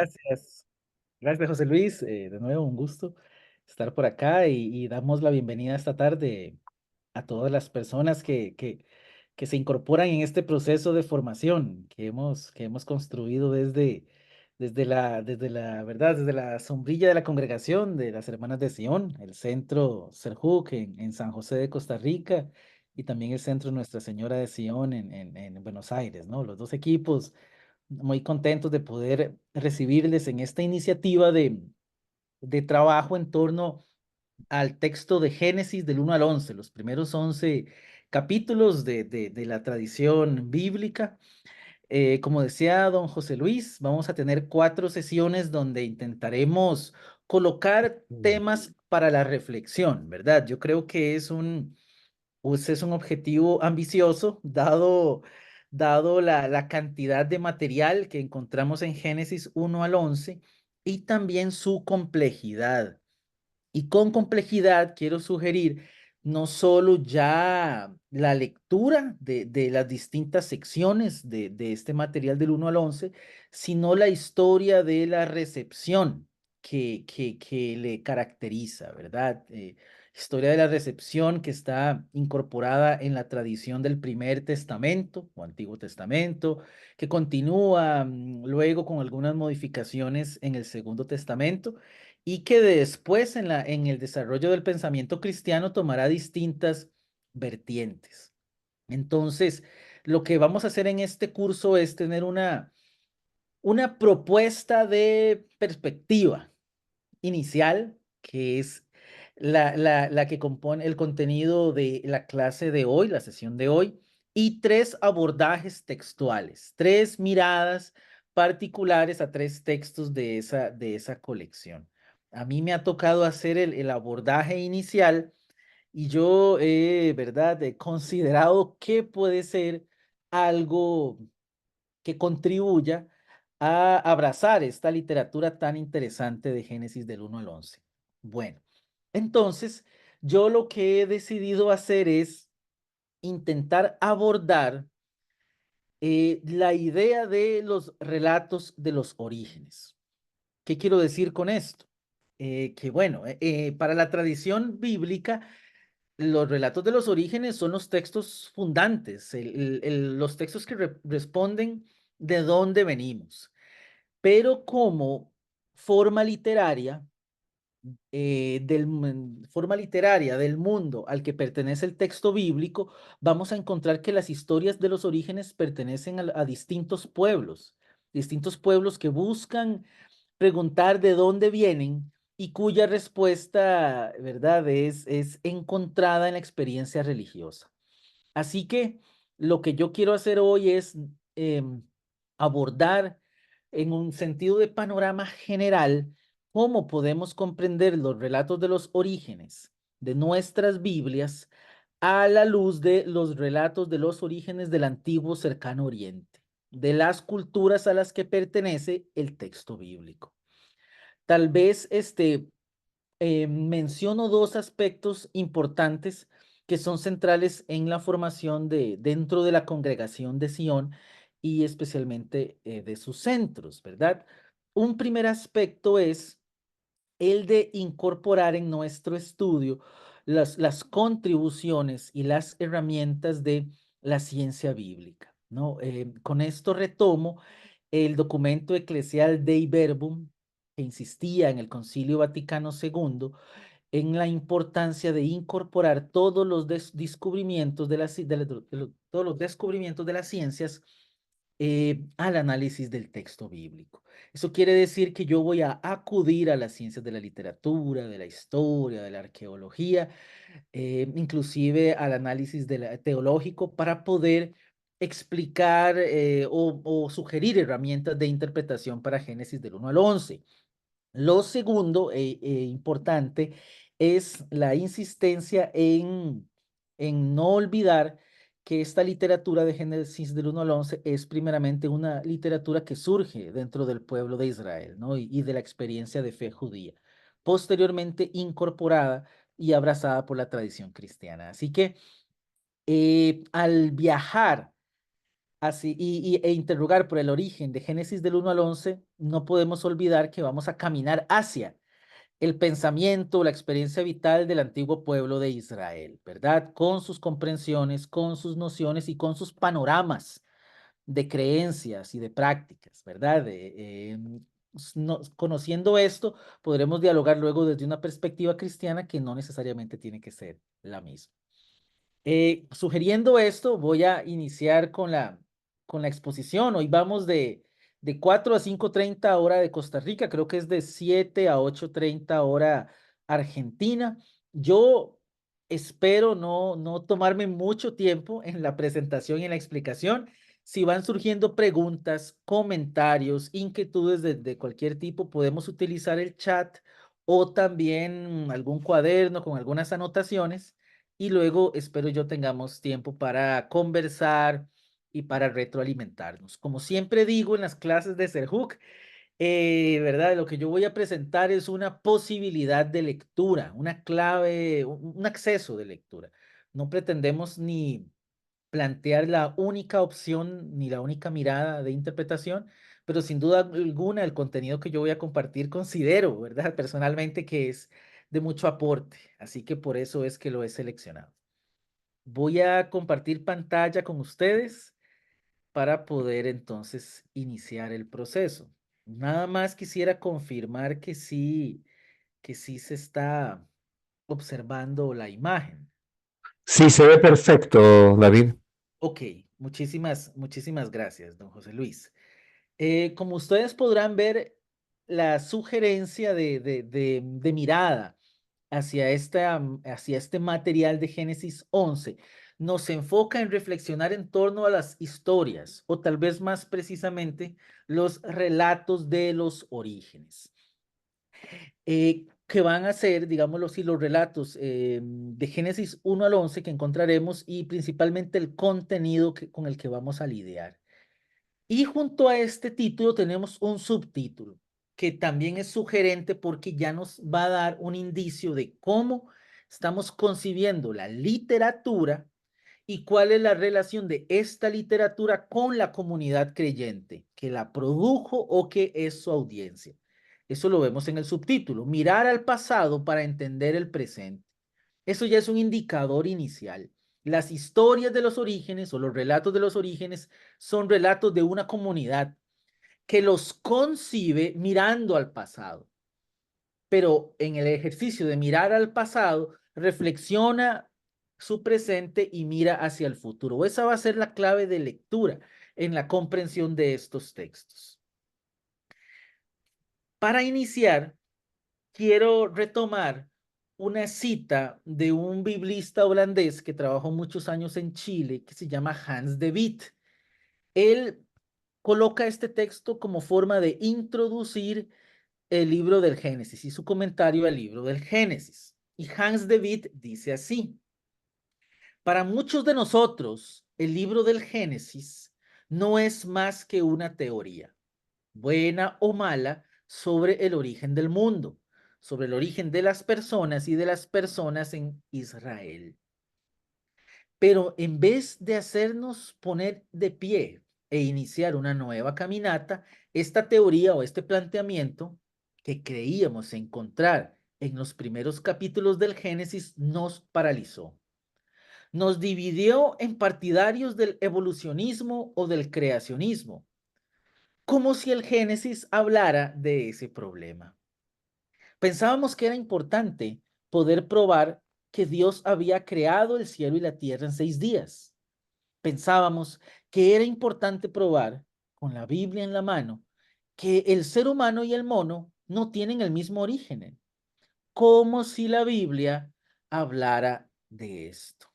Gracias. Gracias, José Luis. De nuevo, un gusto estar por acá y damos la bienvenida esta tarde a todas las personas que se incorporan en este proceso de formación que hemos construido desde la sombrilla de la congregación de las Hermanas de Sion, el centro Serjuc en San José de Costa Rica y también el centro Nuestra Señora de Sion en Buenos Aires, ¿no? Los dos equipos muy contentos de poder recibirles en esta iniciativa de trabajo en torno al texto de Génesis del 1 al 11, los primeros 11 capítulos de la tradición bíblica. Como decía don José Luis, vamos a tener 4 sesiones donde intentaremos colocar temas para la reflexión, ¿verdad? Yo creo que es un objetivo ambicioso, dado la cantidad de material que encontramos en Génesis 1 al 11 y también su complejidad. Y con complejidad quiero sugerir no solo ya la lectura de las distintas secciones de este material del 1 al 11, sino la historia de la recepción que le caracteriza, ¿verdad? Historia de la recepción que está incorporada en la tradición del Primer Testamento o Antiguo Testamento, que continúa luego con algunas modificaciones en el Segundo Testamento y que después en el desarrollo del pensamiento cristiano tomará distintas vertientes. Entonces, lo que vamos a hacer en este curso es tener una propuesta de perspectiva inicial, que es la que compone el contenido de la clase de hoy, la sesión de hoy, y 3 abordajes textuales, 3 miradas particulares a 3 textos de esa colección. A mí me ha tocado hacer el abordaje inicial y yo, ¿verdad? He considerado que puede ser algo que contribuya a abrazar esta literatura tan interesante de Génesis del 1 al 11. Bueno, entonces yo lo que he decidido hacer es intentar abordar la idea de los relatos de los orígenes. ¿Qué quiero decir con esto? Que bueno, para la tradición bíblica, los relatos de los orígenes son los textos fundantes, los textos que responden de dónde venimos. Pero como forma literaria, forma literaria del mundo al que pertenece el texto bíblico, vamos a encontrar que las historias de los orígenes pertenecen a distintos pueblos que buscan preguntar de dónde vienen y cuya respuesta, ¿verdad?, es encontrada en la experiencia religiosa. Así que lo que yo quiero hacer hoy es abordar en un sentido de panorama general cómo podemos comprender los relatos de los orígenes de nuestras Biblias a la luz de los relatos de los orígenes del antiguo cercano Oriente, de las culturas a las que pertenece el texto bíblico. Tal vez menciono 2 aspectos importantes que son centrales en la formación dentro de la congregación de Sion y especialmente de sus centros, ¿verdad? Un primer aspecto es el de incorporar en nuestro estudio las contribuciones y las herramientas de la ciencia bíblica, ¿no? Con esto retomo el documento eclesial Dei Verbum, que insistía en el Concilio Vaticano II en la importancia de incorporar todos los descubrimientos todos los descubrimientos de las ciencias al análisis del texto bíblico. Eso quiere decir que yo voy a acudir a las ciencias de la literatura, de la historia, de la arqueología, inclusive al análisis teológico para poder explicar o sugerir herramientas de interpretación para Génesis del 1 al 11. Lo segundo importante es la insistencia en no olvidar que esta literatura de Génesis del 1 al 11 es primeramente una literatura que surge dentro del pueblo de Israel, ¿no? Y de la experiencia de fe judía, posteriormente incorporada y abrazada por la tradición cristiana. Así que al viajar así, e interrogar por el origen de Génesis del 1 al 11, no podemos olvidar que vamos a caminar hacia el pensamiento, la experiencia vital del antiguo pueblo de Israel, ¿verdad? Con sus comprensiones, con sus nociones y con sus panoramas de creencias y de prácticas, ¿verdad? Conociendo esto, podremos dialogar luego desde una perspectiva cristiana que no necesariamente tiene que ser la misma. Sugiriendo esto, voy a iniciar con la exposición. Hoy vamos de 4 a 5:30 hora de Costa Rica, creo que es de 7 a 8:30 hora Argentina. Yo espero no tomarme mucho tiempo en la presentación y en la explicación. Si van surgiendo preguntas, comentarios, inquietudes de cualquier tipo, podemos utilizar el chat o también algún cuaderno con algunas anotaciones y luego espero yo tengamos tiempo para conversar y para retroalimentarnos. Como siempre digo en las clases de Serhook, ¿verdad? Lo que yo voy a presentar es una posibilidad de lectura, una clave, un acceso de lectura. No pretendemos ni plantear la única opción ni la única mirada de interpretación, pero sin duda alguna el contenido que yo voy a compartir considero, ¿verdad? Personalmente que es de mucho aporte, así que por eso es que lo he seleccionado. Voy a compartir pantalla con ustedes para poder entonces iniciar el proceso. Nada más quisiera confirmar que sí se está observando la imagen. Sí, se ve perfecto, David. Ok, muchísimas gracias, don José Luis. Como ustedes podrán ver, la sugerencia de mirada hacia este material de Génesis 11 nos enfoca en reflexionar en torno a las historias, o tal vez más precisamente, los relatos de los orígenes, que van a ser, digámoslo así, los relatos de Génesis 1 al 11 que encontraremos y principalmente el contenido con el que vamos a lidiar. Y junto a este título tenemos un subtítulo que también es sugerente porque ya nos va a dar un indicio de cómo estamos concibiendo la literatura y cuál es la relación de esta literatura con la comunidad creyente que la produjo o que es su audiencia. Eso lo vemos en el subtítulo, mirar al pasado para entender el presente. Eso ya es un indicador inicial. Las historias de los orígenes o los relatos de los orígenes son relatos de una comunidad que los concibe mirando al pasado, pero en el ejercicio de mirar al pasado, reflexiona su presente y mira hacia el futuro. Esa va a ser la clave de lectura en la comprensión de estos textos. Para iniciar, quiero retomar una cita de un biblista holandés que trabajó muchos años en Chile, que se llama Hans de Witt. Él coloca este texto como forma de introducir el libro del Génesis y su comentario al libro del Génesis. Y Hans de Witt dice así: para muchos de nosotros, el libro del Génesis no es más que una teoría, buena o mala, sobre el origen del mundo, sobre el origen de las personas y de las personas en Israel. Pero en vez de hacernos poner de pie e iniciar una nueva caminata, esta teoría o este planteamiento que creíamos encontrar en los primeros capítulos del Génesis nos paralizó. Nos dividió en partidarios del evolucionismo o del creacionismo, como si el Génesis hablara de ese problema. Pensábamos que era importante poder probar que Dios había creado el cielo y la tierra en 6 días. Pensábamos que era importante probar, con la Biblia en la mano, que el ser humano y el mono no tienen el mismo origen, como si la Biblia hablara de esto.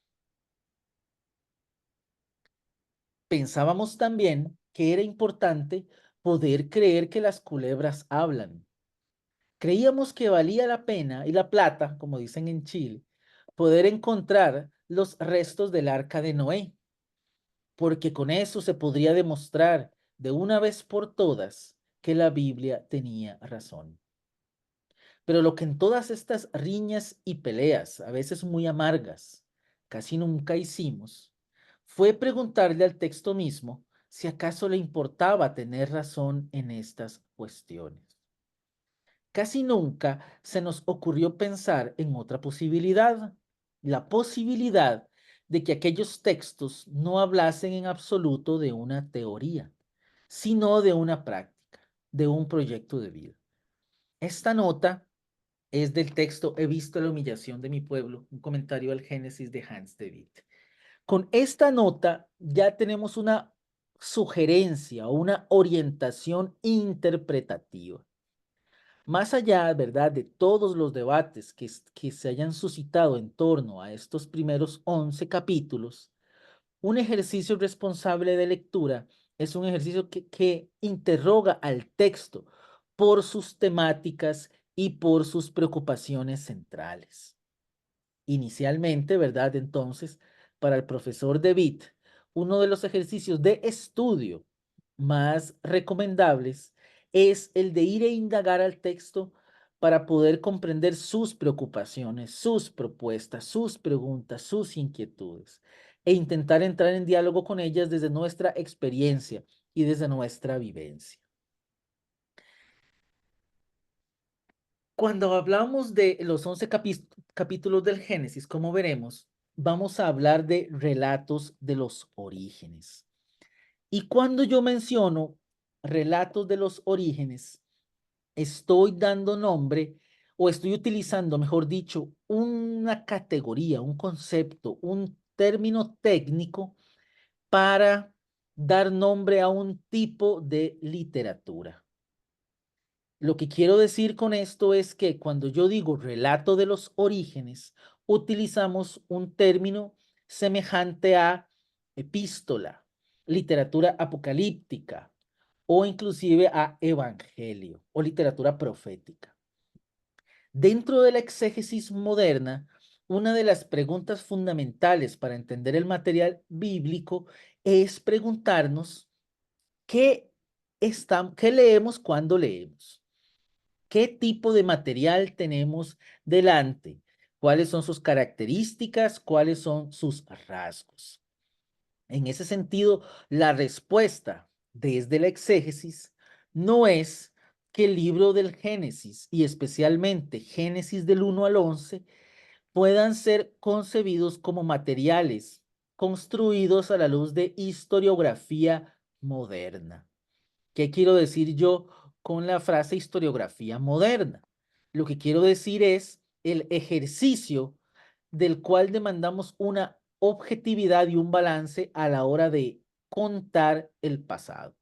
Pensábamos también que era importante poder creer que las culebras hablan. Creíamos que valía la pena y la plata, como dicen en Chile, poder encontrar los restos del arca de Noé, porque con eso se podría demostrar de una vez por todas que la Biblia tenía razón. Pero lo que en todas estas riñas y peleas, a veces muy amargas, casi nunca hicimos, fue preguntarle al texto mismo si acaso le importaba tener razón en estas cuestiones. Casi nunca se nos ocurrió pensar en otra posibilidad, la posibilidad de que aquellos textos no hablasen en absoluto de una teoría, sino de una práctica, de un proyecto de vida. Esta nota es del texto He visto la humillación de mi pueblo, un comentario al Génesis de Hans de Witt. Con esta nota ya tenemos una sugerencia o una orientación interpretativa. Más allá, ¿verdad?, de todos los debates que se hayan suscitado en torno a estos primeros 11 capítulos, un ejercicio responsable de lectura es un ejercicio que interroga al texto por sus temáticas y por sus preocupaciones centrales. Inicialmente, ¿verdad? Entonces, para el profesor de Witt, uno de los ejercicios de estudio más recomendables es el de ir a indagar al texto para poder comprender sus preocupaciones, sus propuestas, sus preguntas, sus inquietudes e intentar entrar en diálogo con ellas desde nuestra experiencia y desde nuestra vivencia. Cuando hablamos de los 11 capítulos del Génesis, como veremos, vamos a hablar de relatos de los orígenes. Y cuando yo menciono relatos de los orígenes, estoy dando nombre o estoy utilizando, mejor dicho, una categoría, un concepto, un término técnico para dar nombre a un tipo de literatura. Lo que quiero decir con esto es que cuando yo digo relato de los orígenes, utilizamos un término semejante a epístola, literatura apocalíptica o inclusive a evangelio o literatura profética. Dentro de la exégesis moderna, una de las preguntas fundamentales para entender el material bíblico es preguntarnos qué leemos cuando leemos. ¿Qué tipo de material tenemos delante? ¿Cuáles son sus características? ¿Cuáles son sus rasgos? En ese sentido, la respuesta desde la exégesis no es que el libro del Génesis y especialmente Génesis del 1 al 11 puedan ser concebidos como materiales construidos a la luz de historiografía moderna. ¿Qué quiero decir yo con la frase historiografía moderna? Lo que quiero decir es el ejercicio del cual demandamos una objetividad y un balance a la hora de contar el pasado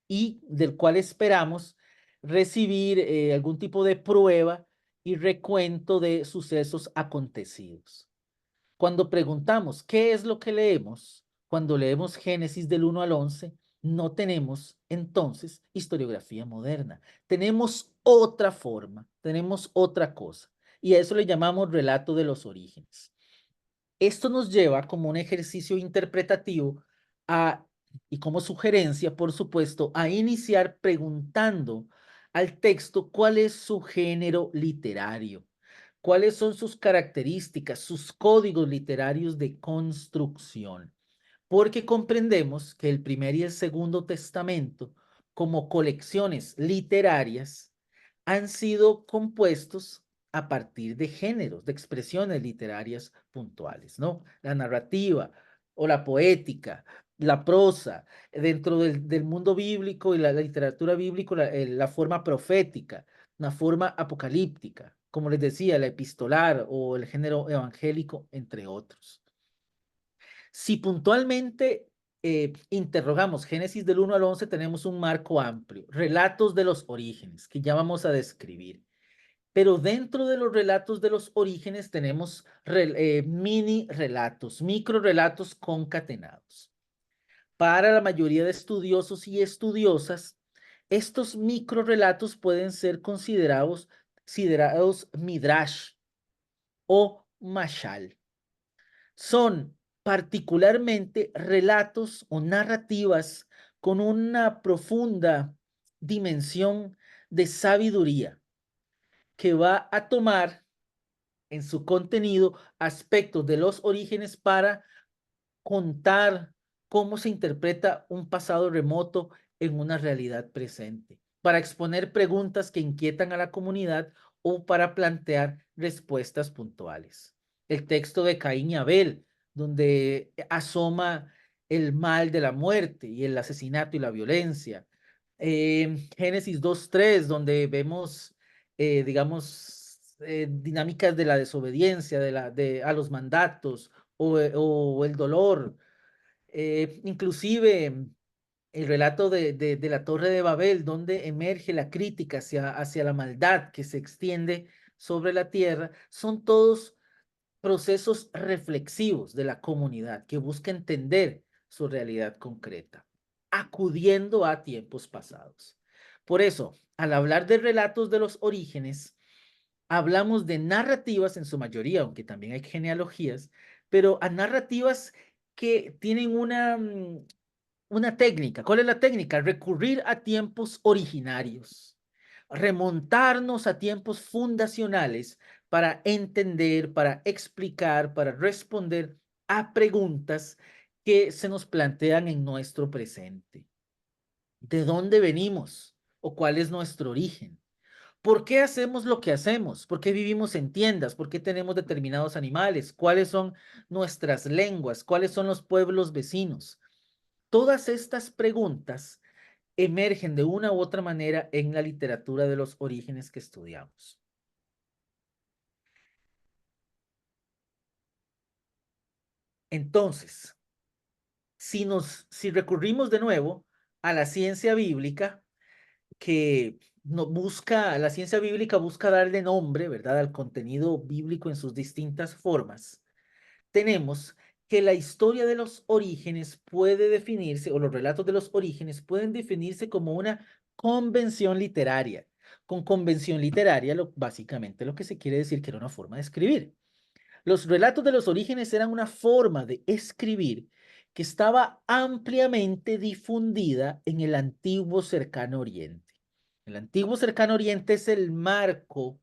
y del cual esperamos recibir algún tipo de prueba y recuento de sucesos acontecidos. Cuando preguntamos qué es lo que leemos, cuando leemos Génesis del 1 al 11, no tenemos entonces historiografía moderna. Tenemos otra forma, tenemos otra cosa. Y a eso le llamamos relato de los orígenes. Esto nos lleva como un ejercicio interpretativo a, y como sugerencia, por supuesto, a iniciar preguntando al texto cuál es su género literario, cuáles son sus características, sus códigos literarios de construcción, porque comprendemos que el primer y el segundo testamento, como colecciones literarias, han sido compuestos a partir de géneros, de expresiones literarias puntuales, ¿no? La narrativa o la poética, la prosa, dentro del mundo bíblico y la literatura bíblica, la forma profética, una forma apocalíptica, como les decía, la epistolar o el género evangélico, entre otros. Si puntualmente interrogamos Génesis del 1 al 11, tenemos un marco amplio, relatos de los orígenes, que ya vamos a describir. Pero dentro de los relatos de los orígenes tenemos mini relatos, micro relatos concatenados. Para la mayoría de estudiosos y estudiosas, estos micro relatos pueden ser considerados midrash o mashal. Son particularmente relatos o narrativas con una profunda dimensión de sabiduría que va a tomar en su contenido aspectos de los orígenes para contar cómo se interpreta un pasado remoto en una realidad presente, para exponer preguntas que inquietan a la comunidad o para plantear respuestas puntuales. El texto de Caín y Abel, donde asoma el mal de la muerte y el asesinato y la violencia. Génesis 2:3, donde vemos, digamos, dinámicas de la desobediencia, a los mandatos o el dolor. Inclusive el relato de la Torre de Babel, donde emerge la crítica hacia la maldad que se extiende sobre la tierra, son todos procesos reflexivos de la comunidad que busca entender su realidad concreta, acudiendo a tiempos pasados. Por eso, al hablar de relatos de los orígenes, hablamos de narrativas en su mayoría, aunque también hay genealogías, pero a narrativas que tienen una técnica. ¿Cuál es la técnica? Recurrir a tiempos originarios, remontarnos a tiempos fundacionales para entender, para explicar, para responder a preguntas que se nos plantean en nuestro presente. ¿De dónde venimos? ¿O cuál es nuestro origen? ¿Por qué hacemos lo que hacemos? ¿Por qué vivimos en tiendas? ¿Por qué tenemos determinados animales? ¿Cuáles son nuestras lenguas? ¿Cuáles son los pueblos vecinos? Todas estas preguntas emergen de una u otra manera en la literatura de los orígenes que estudiamos. Entonces, si recurrimos de nuevo a la ciencia bíblica, la ciencia bíblica busca darle nombre, ¿verdad?, al contenido bíblico en sus distintas formas. Tenemos que la historia de los orígenes puede definirse, o los relatos de los orígenes pueden definirse como una convención literaria. Con convención literaria, básicamente lo que se quiere decir que era una forma de escribir. Los relatos de los orígenes eran una forma de escribir que estaba ampliamente difundida en el antiguo cercano oriente. El antiguo cercano oriente es el marco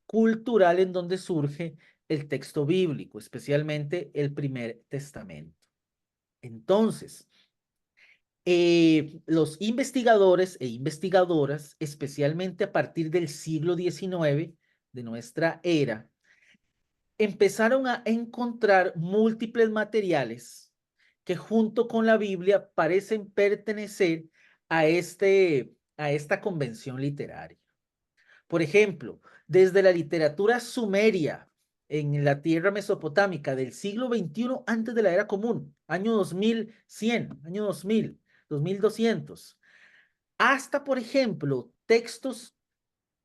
cultural en donde surge el texto bíblico, especialmente el Primer Testamento. Entonces, los investigadores e investigadoras, especialmente a partir del siglo XIX de nuestra era, empezaron a encontrar múltiples materiales que junto con la Biblia parecen pertenecer a esta convención literaria. Por ejemplo, desde la literatura sumeria en la tierra mesopotámica del siglo XXI antes de la era común, año 2100, año 2000, 2200, hasta, por ejemplo, textos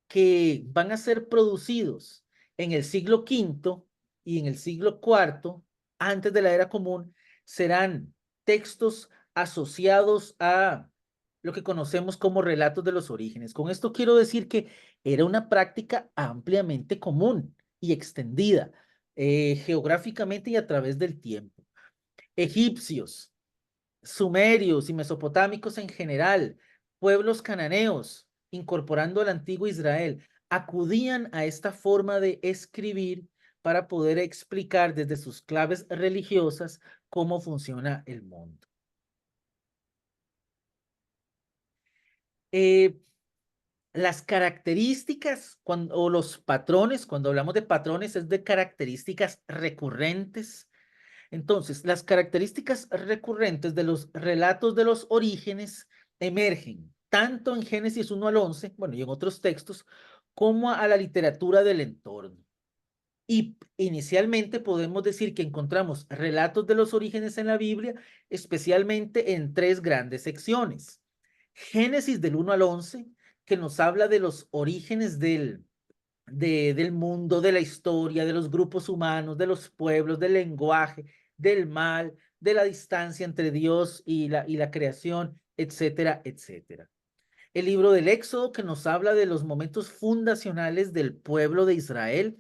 que van a ser producidos en el siglo V y en el siglo IV, antes de la era común, serán textos asociados a lo que conocemos como relatos de los orígenes. Con esto quiero decir que era una práctica ampliamente común y extendida geográficamente y a través del tiempo. Egipcios, sumerios y mesopotámicos en general, pueblos cananeos, incorporando al antiguo Israel, acudían a esta forma de escribir para poder explicar desde sus claves religiosas cómo funciona el mundo. Eh, las características o los patrones, cuando hablamos de patrones, es de características recurrentes. Entonces, las características recurrentes de los relatos de los orígenes emergen tanto en Génesis 1 al 11, bueno, y en otros textos, como a la literatura del entorno. Y inicialmente podemos decir que encontramos relatos de los orígenes en la Biblia, especialmente en tres grandes secciones. Génesis del 1 al 11, que nos habla de los orígenes del mundo, de la historia, de los grupos humanos, de los pueblos, del lenguaje, del mal, de la distancia entre Dios y la creación, etcétera, etcétera. El libro del Éxodo, que nos habla de los momentos fundacionales del pueblo de Israel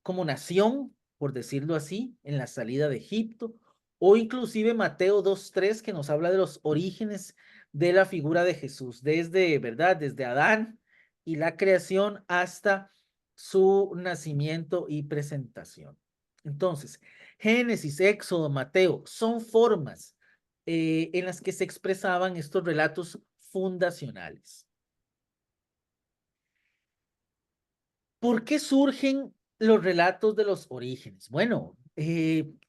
como nación, por decirlo así, en la salida de Egipto, o inclusive Mateo 2:3, que nos habla de los orígenes de la figura de Jesús, desde, ¿verdad? Desde Adán y la creación hasta su nacimiento y presentación. Entonces, Génesis, Éxodo, Mateo son formas en las que se expresaban estos relatos fundacionales. ¿Por qué surgen los relatos de los orígenes? Bueno,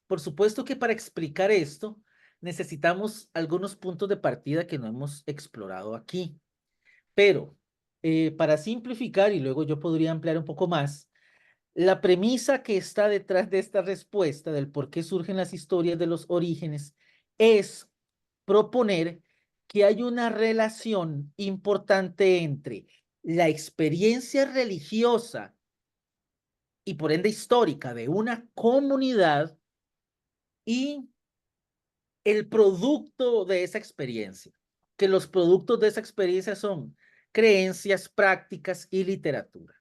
por supuesto que para explicar esto necesitamos algunos puntos de partida que no hemos explorado aquí, pero para simplificar, y luego yo podría ampliar un poco más, la premisa que está detrás de esta respuesta del por qué surgen las historias de los orígenes es proponer que hay una relación importante entre la experiencia religiosa y por ende histórica de una comunidad y el producto de esa experiencia, que los productos de esa experiencia son creencias, prácticas y literatura.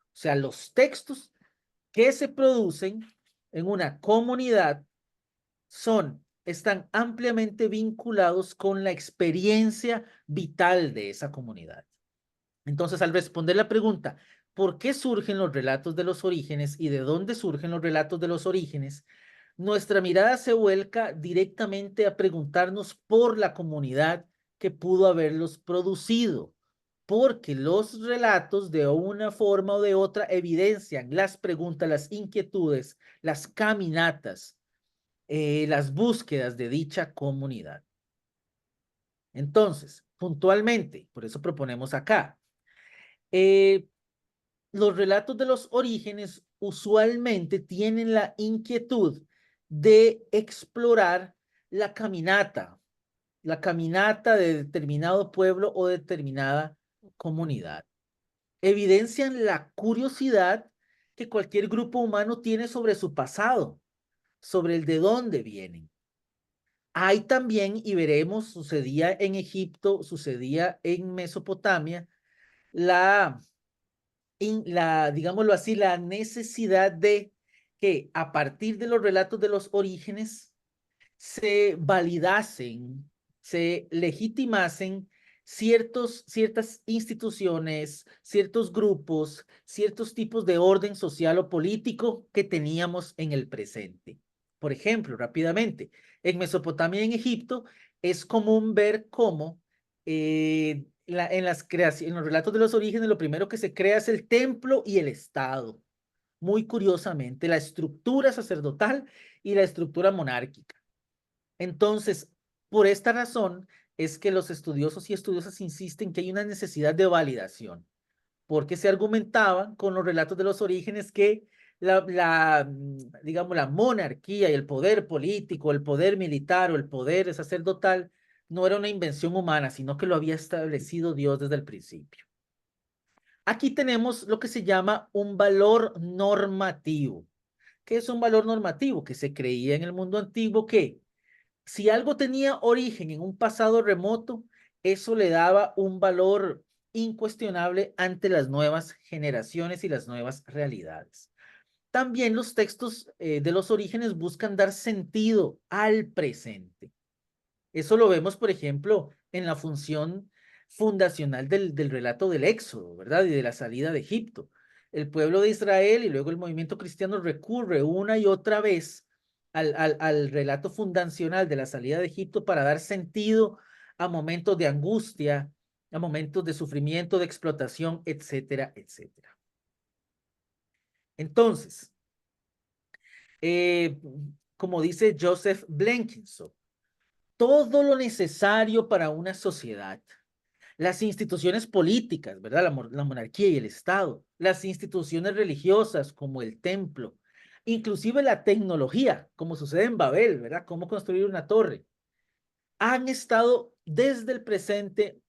O sea, los textos que se producen en una comunidad están ampliamente vinculados con la experiencia vital de esa comunidad. Entonces, al responder la pregunta, ¿por qué surgen los relatos de los orígenes y de dónde surgen los relatos de los orígenes? Nuestra mirada se vuelca directamente a preguntarnos por la comunidad que pudo haberlos producido, porque los relatos de una forma o de otra evidencian las preguntas, las inquietudes, las caminatas, las búsquedas de dicha comunidad. Entonces, puntualmente, por eso proponemos acá, los relatos de los orígenes usualmente tienen la inquietud de explorar la caminata de determinado pueblo o determinada comunidad. Evidencian la curiosidad que cualquier grupo humano tiene sobre su pasado, sobre el de dónde vienen. Hay también, y veremos, sucedía en Egipto, sucedía en Mesopotamia, digámoslo así, la necesidad de que a partir de los relatos de los orígenes se validasen, se legitimasen ciertas instituciones, ciertos grupos, ciertos tipos de orden social o político que teníamos en el presente. Por ejemplo, rápidamente, en Mesopotamia y en Egipto es común ver cómo en los relatos de los orígenes lo primero que se crea es el templo y el Estado. Muy curiosamente, la estructura sacerdotal y la estructura monárquica. Entonces, por esta razón es que los estudiosos y estudiosas insisten que hay una necesidad de validación, porque se argumentaba con los relatos de los orígenes que digamos, la monarquía y el poder político, el poder militar o el poder sacerdotal no era una invención humana, sino que lo había establecido Dios desde el principio. Aquí tenemos lo que se llama un valor normativo. ¿Qué es un valor normativo? Que se creía en el mundo antiguo que si algo tenía origen en un pasado remoto, eso le daba un valor incuestionable ante las nuevas generaciones y las nuevas realidades. También los textos de los orígenes buscan dar sentido al presente. Eso lo vemos, por ejemplo, en la función fundacional del relato del Éxodo, ¿verdad? Y de la salida de Egipto. El pueblo de Israel y luego el movimiento cristiano recurre una y otra vez al relato fundacional de la salida de Egipto para dar sentido a momentos de angustia, a momentos de sufrimiento, de explotación, etcétera, etcétera. Entonces, eh, como dice Joseph Blenkinson, todo lo necesario para una sociedad, las instituciones políticas, ¿verdad? La monarquía y el Estado, las instituciones religiosas como el templo, inclusive la tecnología, como sucede en Babel, ¿verdad? Cómo construir una torre, han estado desde el presente,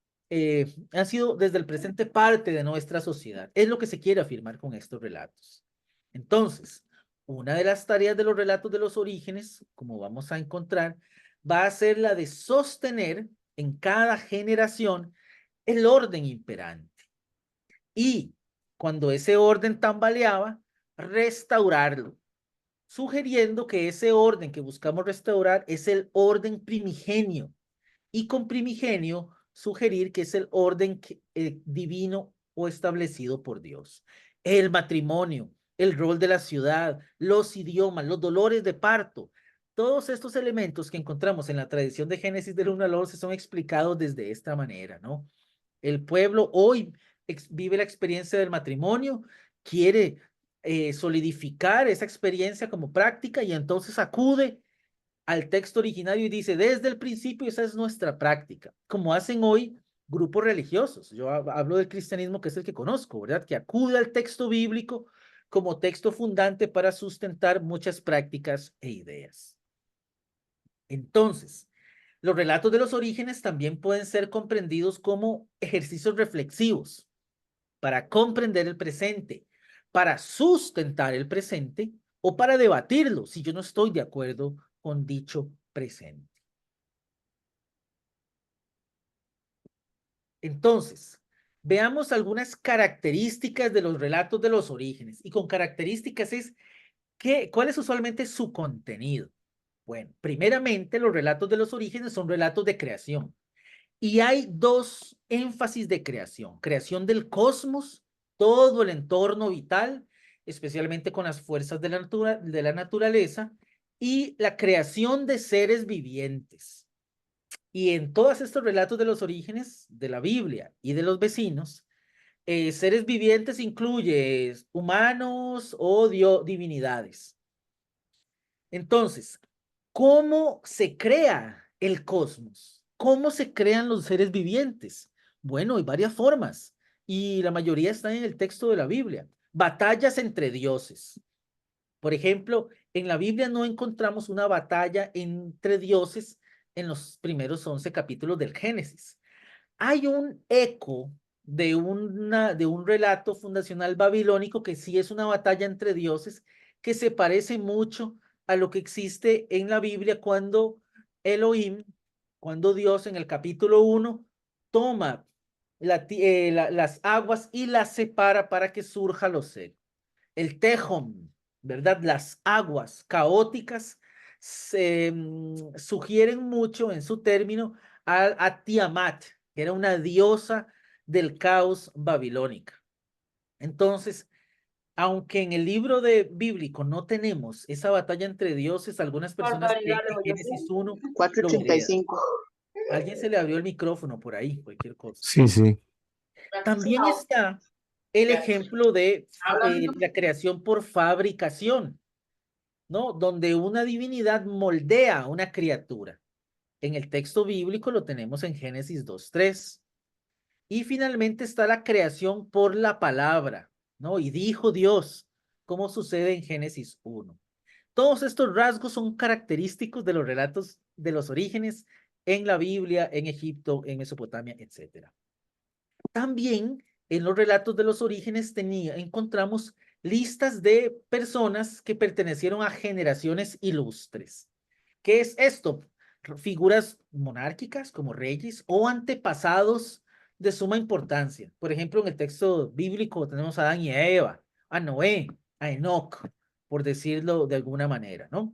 han sido desde el presente parte de nuestra sociedad. Es lo que se quiere afirmar con estos relatos. Entonces, una de las tareas de los relatos de los orígenes, como vamos a encontrar, va a ser la de sostener en cada generación el orden imperante. Y cuando ese orden tambaleaba, restaurarlo, sugiriendo que ese orden que buscamos restaurar es el orden primigenio. Y con primigenio, sugerir que es el orden divino o establecido por Dios. El matrimonio, el rol de la ciudad, los idiomas, los dolores de parto, Todos estos elementos que encontramos en la tradición de Génesis del 1 al 11 son explicados desde esta manera, ¿no? El pueblo hoy vive la experiencia del matrimonio, quiere solidificar esa experiencia como práctica y entonces acude al texto originario y dice, desde el principio esa es nuestra práctica, como hacen hoy grupos religiosos. Yo hablo del cristianismo que es el que conozco, ¿verdad? Que acude al texto bíblico como texto fundante para sustentar muchas prácticas e ideas. Entonces, los relatos de los orígenes también pueden ser comprendidos como ejercicios reflexivos para comprender el presente, para sustentar el presente o para debatirlo si yo no estoy de acuerdo con dicho presente. Entonces, veamos algunas características de los relatos de los orígenes. Y con características es ¿cuál es usualmente su contenido? Bueno, primeramente, los relatos de los orígenes son relatos de creación. Y hay dos énfasis de creación. Creación del cosmos, todo el entorno vital, especialmente con las fuerzas de la naturaleza, y la creación de seres vivientes. Y en todos estos relatos de los orígenes de la Biblia y de los vecinos, seres vivientes incluye humanos o divinidades. Entonces, ¿cómo se crea el cosmos? ¿Cómo se crean los seres vivientes? Bueno, hay varias formas y la mayoría están en el texto de la Biblia. Batallas entre dioses. Por ejemplo, en la Biblia no encontramos una batalla entre dioses en los primeros 11 capítulos del Génesis. Hay un eco de un relato fundacional babilónico que sí es una batalla entre dioses que se parece mucho a lo que existe en la Biblia cuando Elohim, cuando Dios en el capítulo 1 toma las aguas y las separa para que surja los seres. El Tejom, ¿verdad? Las aguas caóticas se sugieren mucho en su término a Tiamat, que era una diosa del caos babilónica. Entonces, aunque en el libro de bíblico no tenemos esa batalla entre dioses, algunas personas creen que Génesis 1 lo hereda. 4:35. Alguien se le abrió el micrófono por ahí, cualquier cosa. Sí, sí. También está el ejemplo de la creación por fabricación, ¿no? Donde una divinidad moldea una criatura. En el texto bíblico lo tenemos en Génesis 2:3. Y finalmente está la creación por la palabra, ¿no? Y dijo Dios, como sucede en Génesis 1. Todos estos rasgos son característicos de los relatos de los orígenes en la Biblia, en Egipto, en Mesopotamia, etcétera. También en los relatos de los orígenes encontramos listas de personas que pertenecieron a generaciones ilustres. ¿Qué es esto? Figuras monárquicas como reyes o antepasados de suma importancia. Por ejemplo, en el texto bíblico tenemos a Adán y a Eva, a Noé, a Enoc, por decirlo de alguna manera, ¿no?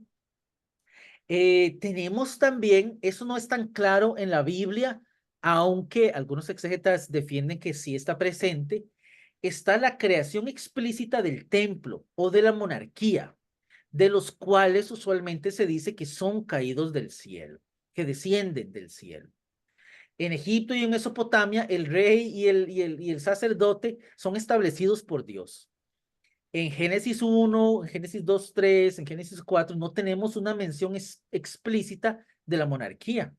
Tenemos también, eso no es tan claro en la Biblia, aunque algunos exegetas defienden que sí está presente, está la creación explícita del templo o de la monarquía, de los cuales usualmente se dice que son caídos del cielo, que descienden del cielo. En Egipto y en Mesopotamia, el rey y el sacerdote son establecidos por Dios. En Génesis 1, en Génesis 2, 3, en Génesis 4, no tenemos una mención explícita de la monarquía,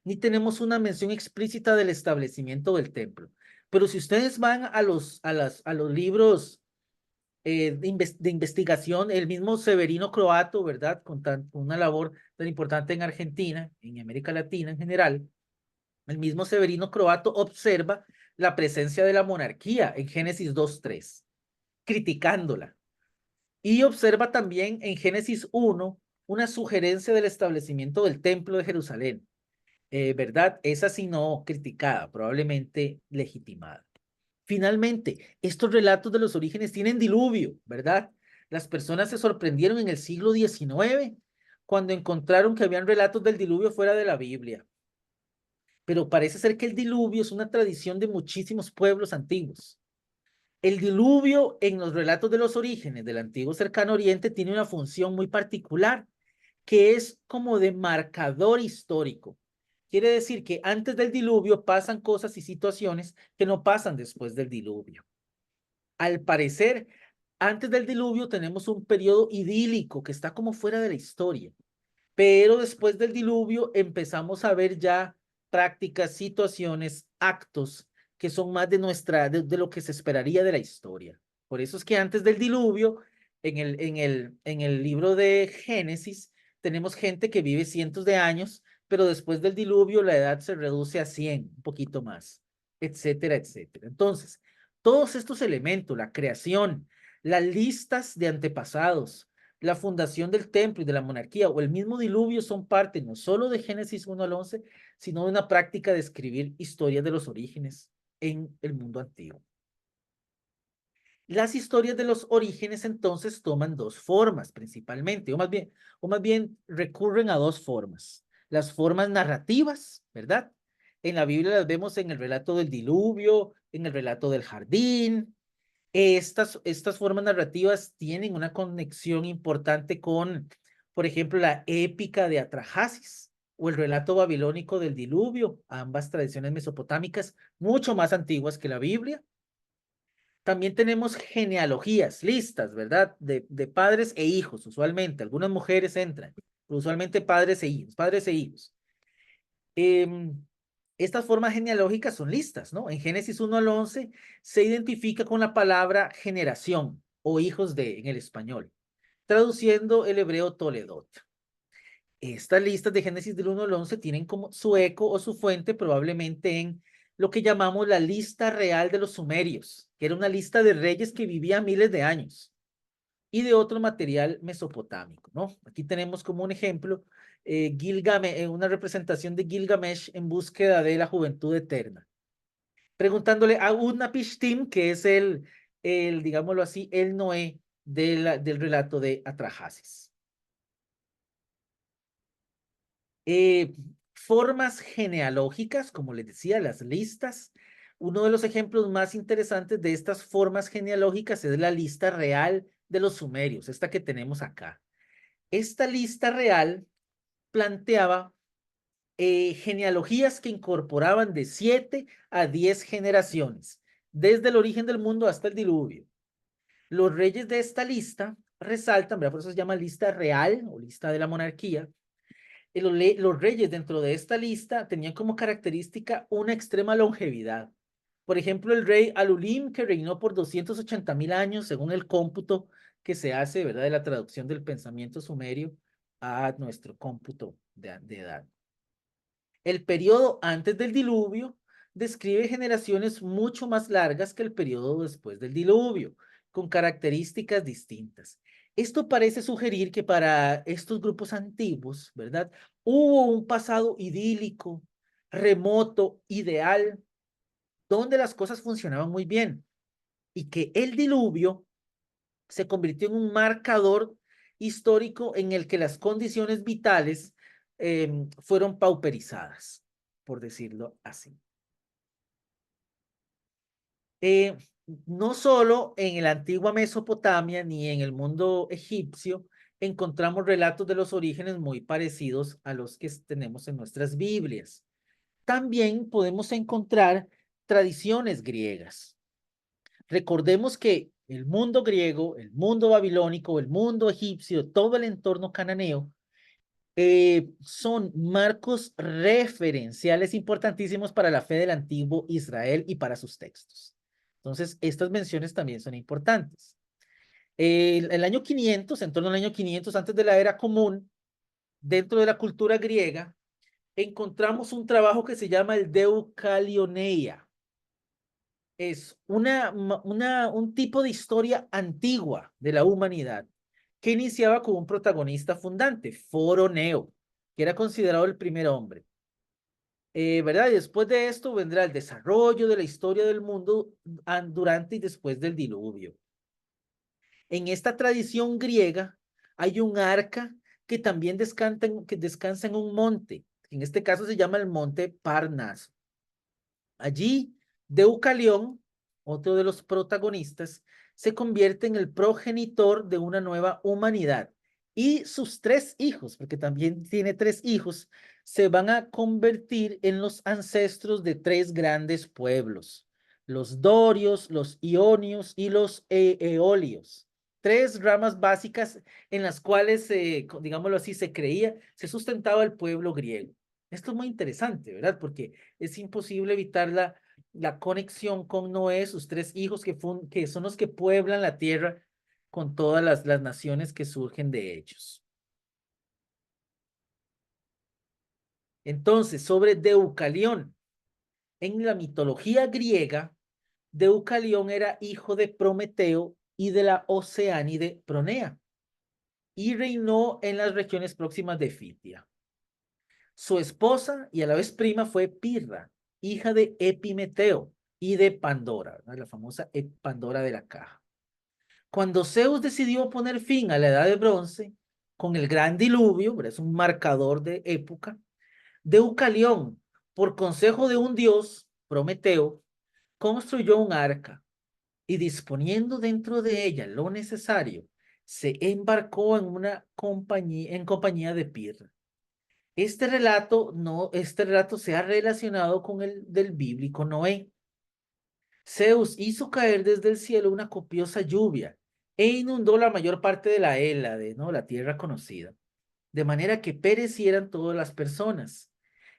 ni tenemos una mención explícita del establecimiento del templo. Pero si ustedes van a los libros de investigación, el mismo Severino Croato, ¿verdad? Con una labor tan importante en Argentina, en América Latina en general, el mismo Severino Croato observa la presencia de la monarquía en Génesis 2:3, criticándola. Y observa también en Génesis 1 una sugerencia del establecimiento del templo de Jerusalén, ¿verdad? Esa sí no criticada, probablemente legitimada. Finalmente, estos relatos de los orígenes tienen diluvio, ¿verdad? Las personas se sorprendieron en el siglo XIX cuando encontraron que habían relatos del diluvio fuera de la Biblia. Pero parece ser que el diluvio es una tradición de muchísimos pueblos antiguos. El diluvio en los relatos de los orígenes del antiguo cercano oriente tiene una función muy particular, que es como de marcador histórico. Quiere decir que antes del diluvio pasan cosas y situaciones que no pasan después del diluvio. Al parecer, antes del diluvio tenemos un periodo idílico que está como fuera de la historia, pero después del diluvio empezamos a ver ya prácticas, situaciones, actos que son más de lo que se esperaría de la historia. Por eso es que antes del diluvio, en el libro de Génesis, tenemos gente que vive cientos de años, pero después del diluvio la edad se reduce a 100, un poquito más, etcétera, etcétera. Entonces, todos estos elementos, la creación, las listas de antepasados, la fundación del templo y de la monarquía o el mismo diluvio son parte no solo de Génesis 1 al 11, sino de una práctica de escribir historias de los orígenes en el mundo antiguo. Las historias de los orígenes entonces toman dos formas principalmente, o más bien recurren a dos formas. Las formas narrativas, ¿verdad? En la Biblia las vemos en el relato del diluvio, en el relato del jardín. Estas formas narrativas tienen una conexión importante con, por ejemplo, la épica de Atrahasis o el relato babilónico del diluvio, ambas tradiciones mesopotámicas mucho más antiguas que la Biblia. También tenemos genealogías, listas, ¿verdad? De padres e hijos, usualmente. Algunas mujeres entran, pero usualmente padres e hijos, padres e hijos. Em, Estas formas genealógicas son listas, ¿no? En Génesis 1 al 11 se identifica con la palabra generación o hijos de en el español, traduciendo el hebreo Toledot. Estas listas de Génesis del 1 al 11 tienen como su eco o su fuente probablemente en lo que llamamos la lista real de los sumerios, que era una lista de reyes que vivían miles de años y de otro material mesopotámico, ¿no? Aquí tenemos como un ejemplo una representación de Gilgamesh en búsqueda de la juventud eterna, preguntándole a Utnapishtim, que es digámoslo así, el Noé del relato de Atrahasis. Eh, Formas genealógicas, como les decía, las listas. Uno de los ejemplos más interesantes de estas formas genealógicas es la lista real de los sumerios, esta que tenemos acá. Esta lista real planteaba genealogías que incorporaban de 7 a 10 generaciones, desde el origen del mundo hasta el diluvio. Los reyes de esta lista resaltan, ¿verdad? Por eso se llama lista real o lista de la monarquía. Los reyes dentro de esta lista tenían como característica una extrema longevidad. Por ejemplo, el rey Alulim, que reinó por 280.000 años, según el cómputo que se hace, ¿verdad? De la traducción del pensamiento sumerio a nuestro cómputo de edad. El periodo antes del diluvio describe generaciones mucho más largas que el periodo después del diluvio, con características distintas. Esto parece sugerir que para estos grupos antiguos, ¿verdad? Hubo un pasado idílico, remoto, ideal, donde las cosas funcionaban muy bien y que el diluvio se convirtió en un marcador histórico en el que las condiciones vitales fueron pauperizadas, por decirlo así. Eh, no solo en la antigua Mesopotamia ni en el mundo egipcio encontramos relatos de los orígenes muy parecidos a los que tenemos en nuestras Biblias. También podemos encontrar tradiciones griegas. Recordemos que el mundo griego, el mundo babilónico, el mundo egipcio, todo el entorno cananeo, son marcos referenciales importantísimos para la fe del antiguo Israel y para sus textos. Entonces, estas menciones también son importantes. El año 500, en torno al año 500 antes de la era común, dentro de la cultura griega, encontramos un trabajo que se llama el Deucalioneia. Es un tipo de historia antigua de la humanidad que iniciaba con un protagonista fundante, Foroneo, que era considerado el primer hombre. ¿Verdad? Y después de esto vendrá el desarrollo de la historia del mundo durante y después del diluvio. En esta tradición griega hay un arca que también descansa en un monte. En este caso se llama el monte Parnaso. Allí, Deucalión, otro de los protagonistas, se convierte en el progenitor de una nueva humanidad y sus tres hijos, porque también tiene tres hijos, se van a convertir en los ancestros de tres grandes pueblos, los dorios, los ionios y los eolios. Tres ramas básicas en las cuales, digámoslo así, se sustentaba el pueblo griego. Esto es muy interesante, ¿verdad? Porque es imposible evitar la conexión con Noé, sus tres hijos que son los que pueblan la tierra con todas las naciones que surgen de ellos. Entonces, sobre Deucalión. En la mitología griega, Deucalión era hijo de Prometeo y de la Oceánide Pronea, y reinó en las regiones próximas de Fitia. Su esposa y a la vez prima fue Pirra, hija de Epimeteo y de Pandora, ¿no? La famosa Pandora de la caja. Cuando Zeus decidió poner fin a la Edad de Bronce, con el gran diluvio, es un marcador de época, Deucalión, por consejo de un dios, Prometeo, construyó un arca y disponiendo dentro de ella lo necesario, se embarcó en compañía de Pirra. Este relato se ha relacionado con el del bíblico Noé. Zeus hizo caer desde el cielo una copiosa lluvia e inundó la mayor parte de la Hélade, ¿no? La tierra conocida, de manera que perecieran todas las personas,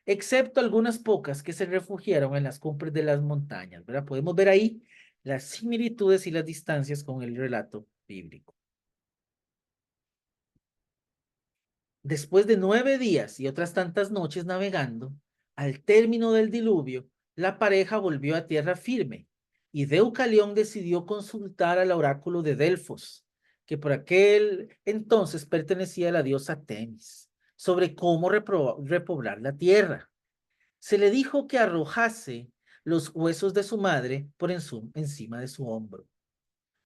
excepto algunas pocas que se refugiaron en las cumbres de las montañas, ¿verdad? Podemos ver ahí las similitudes y las distancias con el relato bíblico. Después de 9 días y otras tantas noches navegando, al término del diluvio, la pareja volvió a tierra firme y Deucalión decidió consultar al oráculo de Delfos, que por aquel entonces pertenecía a la diosa Temis, sobre cómo repoblar la tierra. Se le dijo que arrojase los huesos de su madre por encima de su hombro.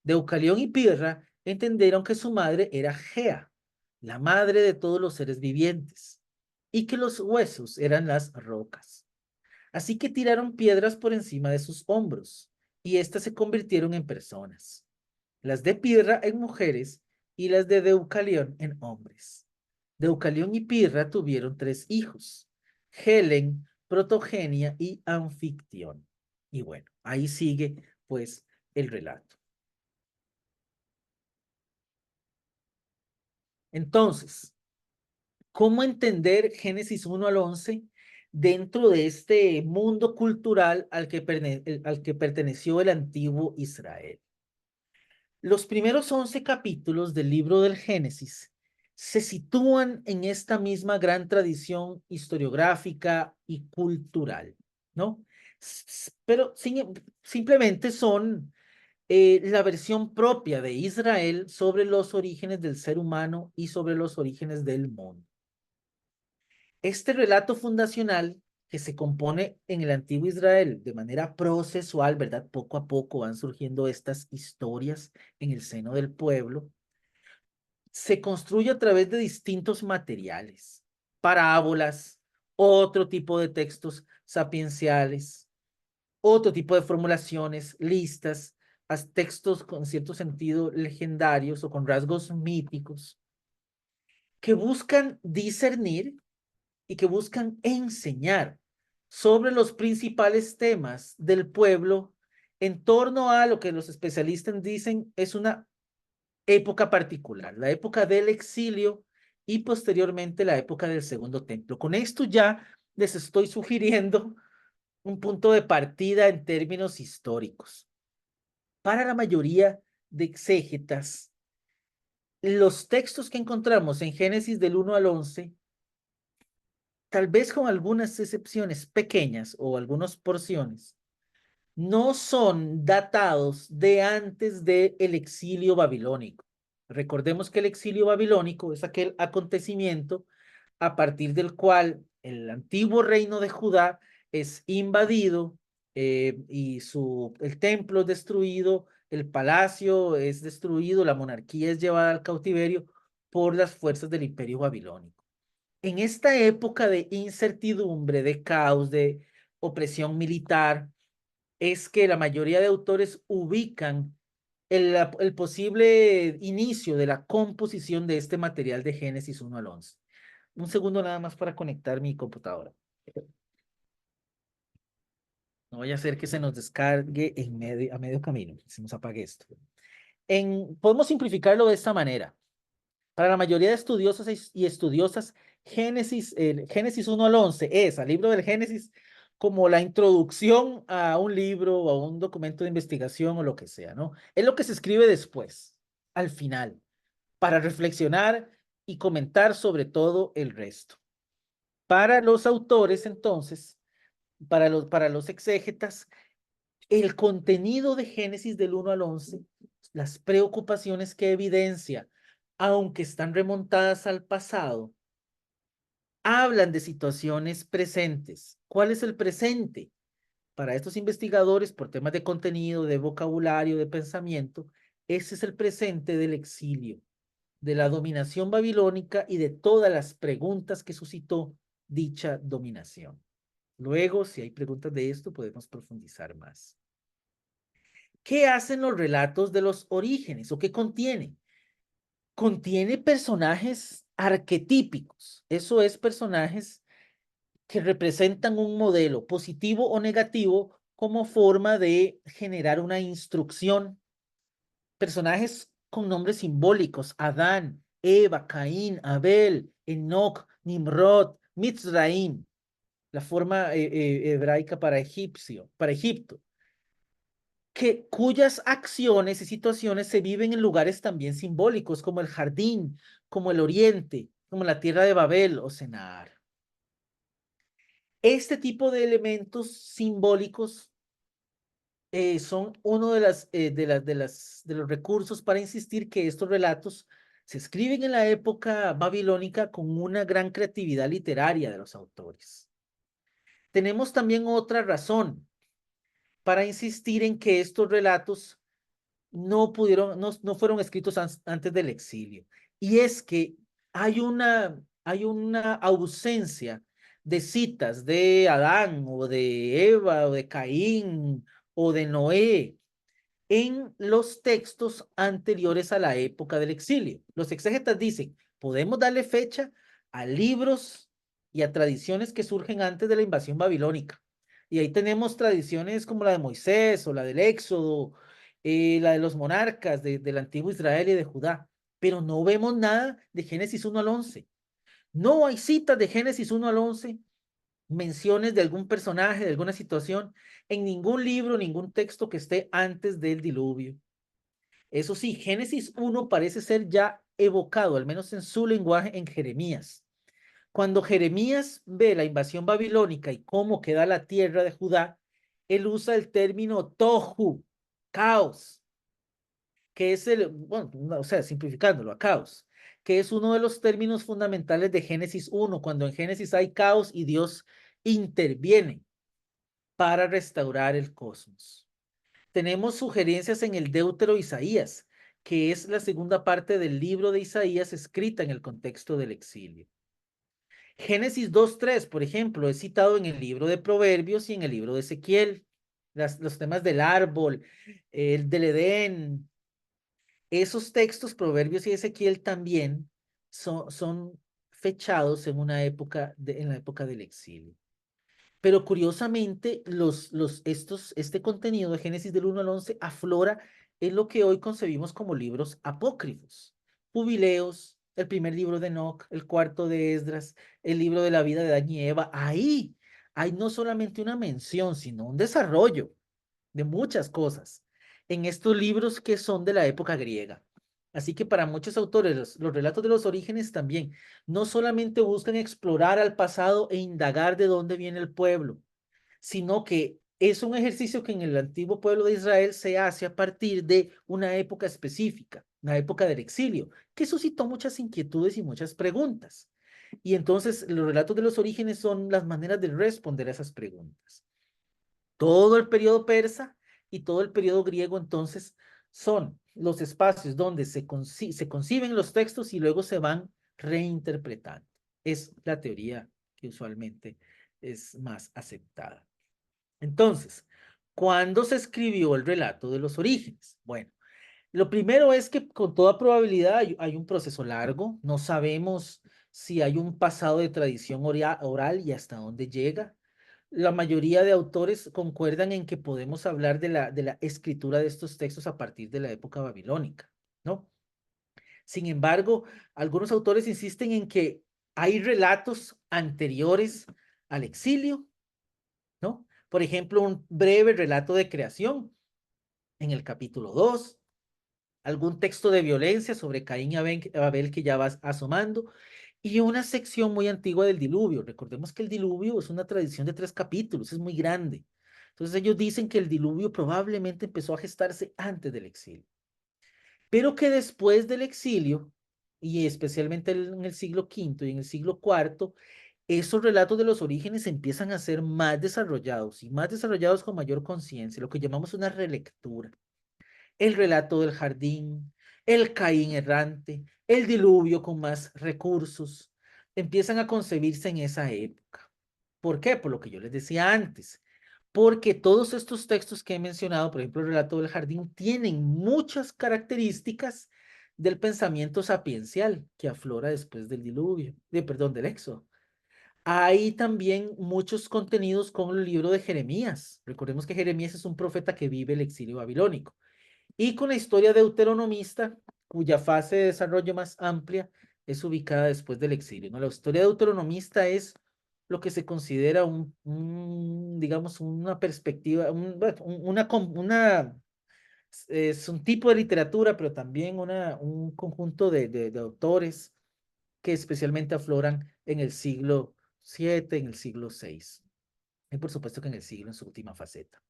Deucalión y Pirra entendieron que su madre era Gea, la madre de todos los seres vivientes, y que los huesos eran las rocas. Así que tiraron piedras por encima de sus hombros, y éstas se convirtieron en personas, las de Pirra en mujeres y las de Deucalión en hombres. Deucalión y Pirra tuvieron tres hijos, Helen, Protogenia y Anfictión. Y bueno, ahí sigue pues el relato. Entonces, ¿cómo entender Génesis 1 al 11 dentro de este mundo cultural al que perteneció el antiguo Israel? Los primeros 11 capítulos del libro del Génesis se sitúan en esta misma gran tradición historiográfica y cultural, ¿no? Pero simplemente son la versión propia de Israel sobre los orígenes del ser humano y sobre los orígenes del mundo. Este relato fundacional que se compone en el antiguo Israel de manera procesual, ¿verdad? Poco a poco van surgiendo estas historias en el seno del pueblo. Se construye a través de distintos materiales, parábolas, otro tipo de textos sapienciales, otro tipo de formulaciones, listas, textos con cierto sentido legendarios o con rasgos míticos, que buscan discernir y que buscan enseñar sobre los principales temas del pueblo en torno a lo que los especialistas dicen es una época particular, la época del exilio y posteriormente la época del Segundo Templo. Con esto ya les estoy sugiriendo un punto de partida en términos históricos. Para la mayoría de exégetas, los textos que encontramos en Génesis del 1 al 11 tal vez con algunas excepciones pequeñas o algunas porciones, no son datados de antes del exilio babilónico. Recordemos que el exilio babilónico es aquel acontecimiento a partir del cual el antiguo reino de Judá es invadido y el templo es destruido, el palacio es destruido, la monarquía es llevada al cautiverio por las fuerzas del imperio babilónico. En esta época de incertidumbre, de caos, de opresión militar, es que la mayoría de autores ubican el posible inicio de la composición de este material de Génesis 1 al 11. Un segundo nada más para conectar mi computadora. No vaya a ser que se nos descargue a medio camino, se nos apague esto. Podemos simplificarlo de esta manera. Para la mayoría de estudiosos y estudiosas, Génesis 1 al 11 es, al libro del Génesis, como la introducción a un libro o a un documento de investigación o lo que sea, ¿no? Es lo que se escribe después, al final, para reflexionar y comentar sobre todo el resto. Para los autores, entonces, para los exégetas, el contenido de Génesis del 1 al 11, las preocupaciones que evidencia, aunque están remontadas al pasado, hablan de situaciones presentes. ¿Cuál es el presente? Para estos investigadores, por temas de contenido, de vocabulario, de pensamiento, ese es el presente del exilio, de la dominación babilónica y de todas las preguntas que suscitó dicha dominación. Luego, si hay preguntas de esto, podemos profundizar más. ¿Qué hacen los relatos de los orígenes o qué contiene? Contiene personajes arquetípicos, eso es, personajes que representan un modelo positivo o negativo como forma de generar una instrucción. Personajes con nombres simbólicos: Adán, Eva, Caín, Abel, Enoc, Nimrod, Mitzraim, la forma hebraica para Egipto, cuyas acciones y situaciones se viven en lugares también simbólicos, como el jardín, como el oriente, como la tierra de Babel o Senar. Este tipo de elementos simbólicos son uno de los recursos para insistir que estos relatos se escriben en la época babilónica con una gran creatividad literaria de los autores. Tenemos también otra razón para insistir en que estos relatos no fueron escritos antes del exilio. Y es que hay una ausencia de citas de Adán o de Eva o de Caín o de Noé en los textos anteriores a la época del exilio. Los exégetas dicen, podemos darle fecha a libros y a tradiciones que surgen antes de la invasión babilónica. Y ahí tenemos tradiciones como la de Moisés o la del Éxodo, la de los monarcas del antiguo Israel y de Judá. Pero no vemos nada de Génesis 1 al 11. No hay citas de Génesis 1 al 11, menciones de algún personaje, de alguna situación, en ningún libro, ningún texto que esté antes del diluvio. Eso sí, Génesis 1 parece ser ya evocado, al menos en su lenguaje, en Jeremías. Cuando Jeremías ve la invasión babilónica y cómo queda la tierra de Judá, él usa el término tohu, caos, que es bueno, o sea, simplificándolo a caos, que es uno de los términos fundamentales de Génesis 1, cuando en Génesis hay caos y Dios interviene para restaurar el cosmos. Tenemos sugerencias en el Deutero Isaías, que es la segunda parte del libro de Isaías escrita en el contexto del exilio. Génesis 2:3, por ejemplo, es citado en el libro de Proverbios y en el libro de Ezequiel. Los temas del árbol, el del Edén, esos textos, Proverbios y Ezequiel, también son fechados en la época del exilio. Pero curiosamente, este contenido de Génesis del 1 al 11 aflora en lo que hoy concebimos como libros apócrifos. Jubileos, el primer libro de Enoc, el cuarto de Esdras, el libro de la vida de Adán y Eva. Ahí hay no solamente una mención, sino un desarrollo de muchas cosas en estos libros que son de la época griega. Así que para muchos autores, los relatos de los orígenes también no solamente buscan explorar al pasado e indagar de dónde viene el pueblo, sino que es un ejercicio que en el antiguo pueblo de Israel se hace a partir de una época específica, una época del exilio, que suscitó muchas inquietudes y muchas preguntas. Y entonces los relatos de los orígenes son las maneras de responder a esas preguntas. Todo el periodo persa y todo el periodo griego, entonces, son los espacios donde se conciben los textos y luego se van reinterpretando. Es la teoría que usualmente es más aceptada. Entonces, ¿cuándo se escribió el relato de los orígenes? Bueno, Lo primero es que con toda probabilidad hay un proceso largo. No sabemos si hay un pasado de tradición oral y hasta dónde llega. La mayoría de autores concuerdan en que podemos hablar de la escritura de estos textos a partir de la época babilónica, ¿no? Sin embargo, algunos autores insisten en que hay relatos anteriores al exilio, ¿no? Por ejemplo, un breve relato de creación en el capítulo 2, algún texto de violencia sobre Caín y Abel que ya vas asomando, y una sección muy antigua del diluvio. Recordemos que el diluvio es una tradición de 3 capítulos, es muy grande. Entonces ellos dicen que el diluvio probablemente empezó a gestarse antes del exilio, pero que después del exilio, y especialmente en el siglo quinto y en el siglo cuarto, esos relatos de los orígenes empiezan a ser más desarrollados y más desarrollados con mayor conciencia, lo que llamamos una relectura. El relato del jardín, el Caín errante, el diluvio con más recursos, empiezan a concebirse en esa época. ¿Por qué? Por lo que yo les decía antes. Porque todos estos textos que he mencionado, por ejemplo, el relato del jardín, tienen muchas características del pensamiento sapiencial que aflora después del diluvio, perdón, del éxodo. Hay también muchos contenidos con el libro de Jeremías. Recordemos que Jeremías es un profeta que vive el exilio babilónico. Y con la historia deuteronomista, cuya fase de desarrollo más amplia es ubicada después del exilio, ¿no? La historia deuteronomista es lo que se considera digamos, una perspectiva, es un tipo de literatura, pero también un conjunto de autores que especialmente afloran en el siglo VII, en el siglo VI, y por supuesto que en el siglo en su última faceta.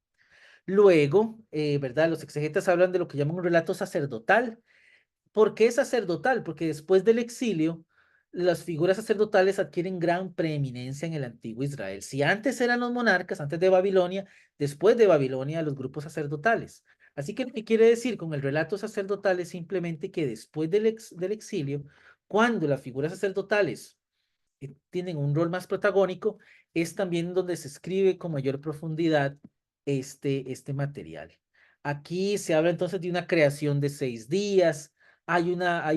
Luego, ¿verdad? Los exegetas hablan de lo que llaman un relato sacerdotal. ¿Por qué sacerdotal? Porque después del exilio, las figuras sacerdotales adquieren gran preeminencia en el antiguo Israel. Si antes eran los monarcas, antes de Babilonia, después de Babilonia, los grupos sacerdotales. Así que lo que quiere decir con el relato sacerdotal es simplemente que después del exilio, cuando las figuras sacerdotales tienen un rol más protagónico, es también donde se escribe con mayor profundidad este material. Aquí se habla entonces de una creación de 6 días, hay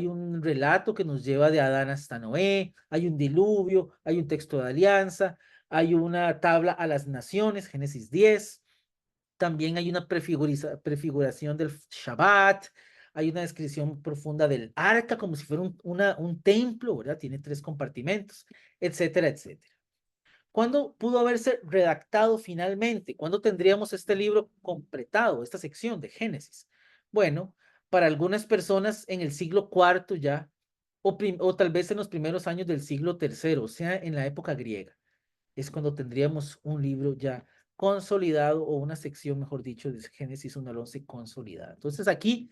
un relato que nos lleva de Adán hasta Noé, hay un diluvio, hay un texto de alianza, hay una tabla a las naciones, Génesis 10, también hay una prefiguración del Shabbat, hay una descripción profunda del arca como si fuera un templo, ¿verdad? Tiene 3 compartimentos, etcétera, etcétera. ¿Cuándo pudo haberse redactado finalmente? ¿Cuándo tendríamos este libro completado, esta sección de Génesis? Bueno, para algunas personas en el siglo cuarto ya, o tal vez en los primeros años del siglo tercero, o sea, en la época griega es cuando tendríamos un libro ya consolidado o una sección, mejor dicho, de Génesis 1 al 11 consolidada. Entonces aquí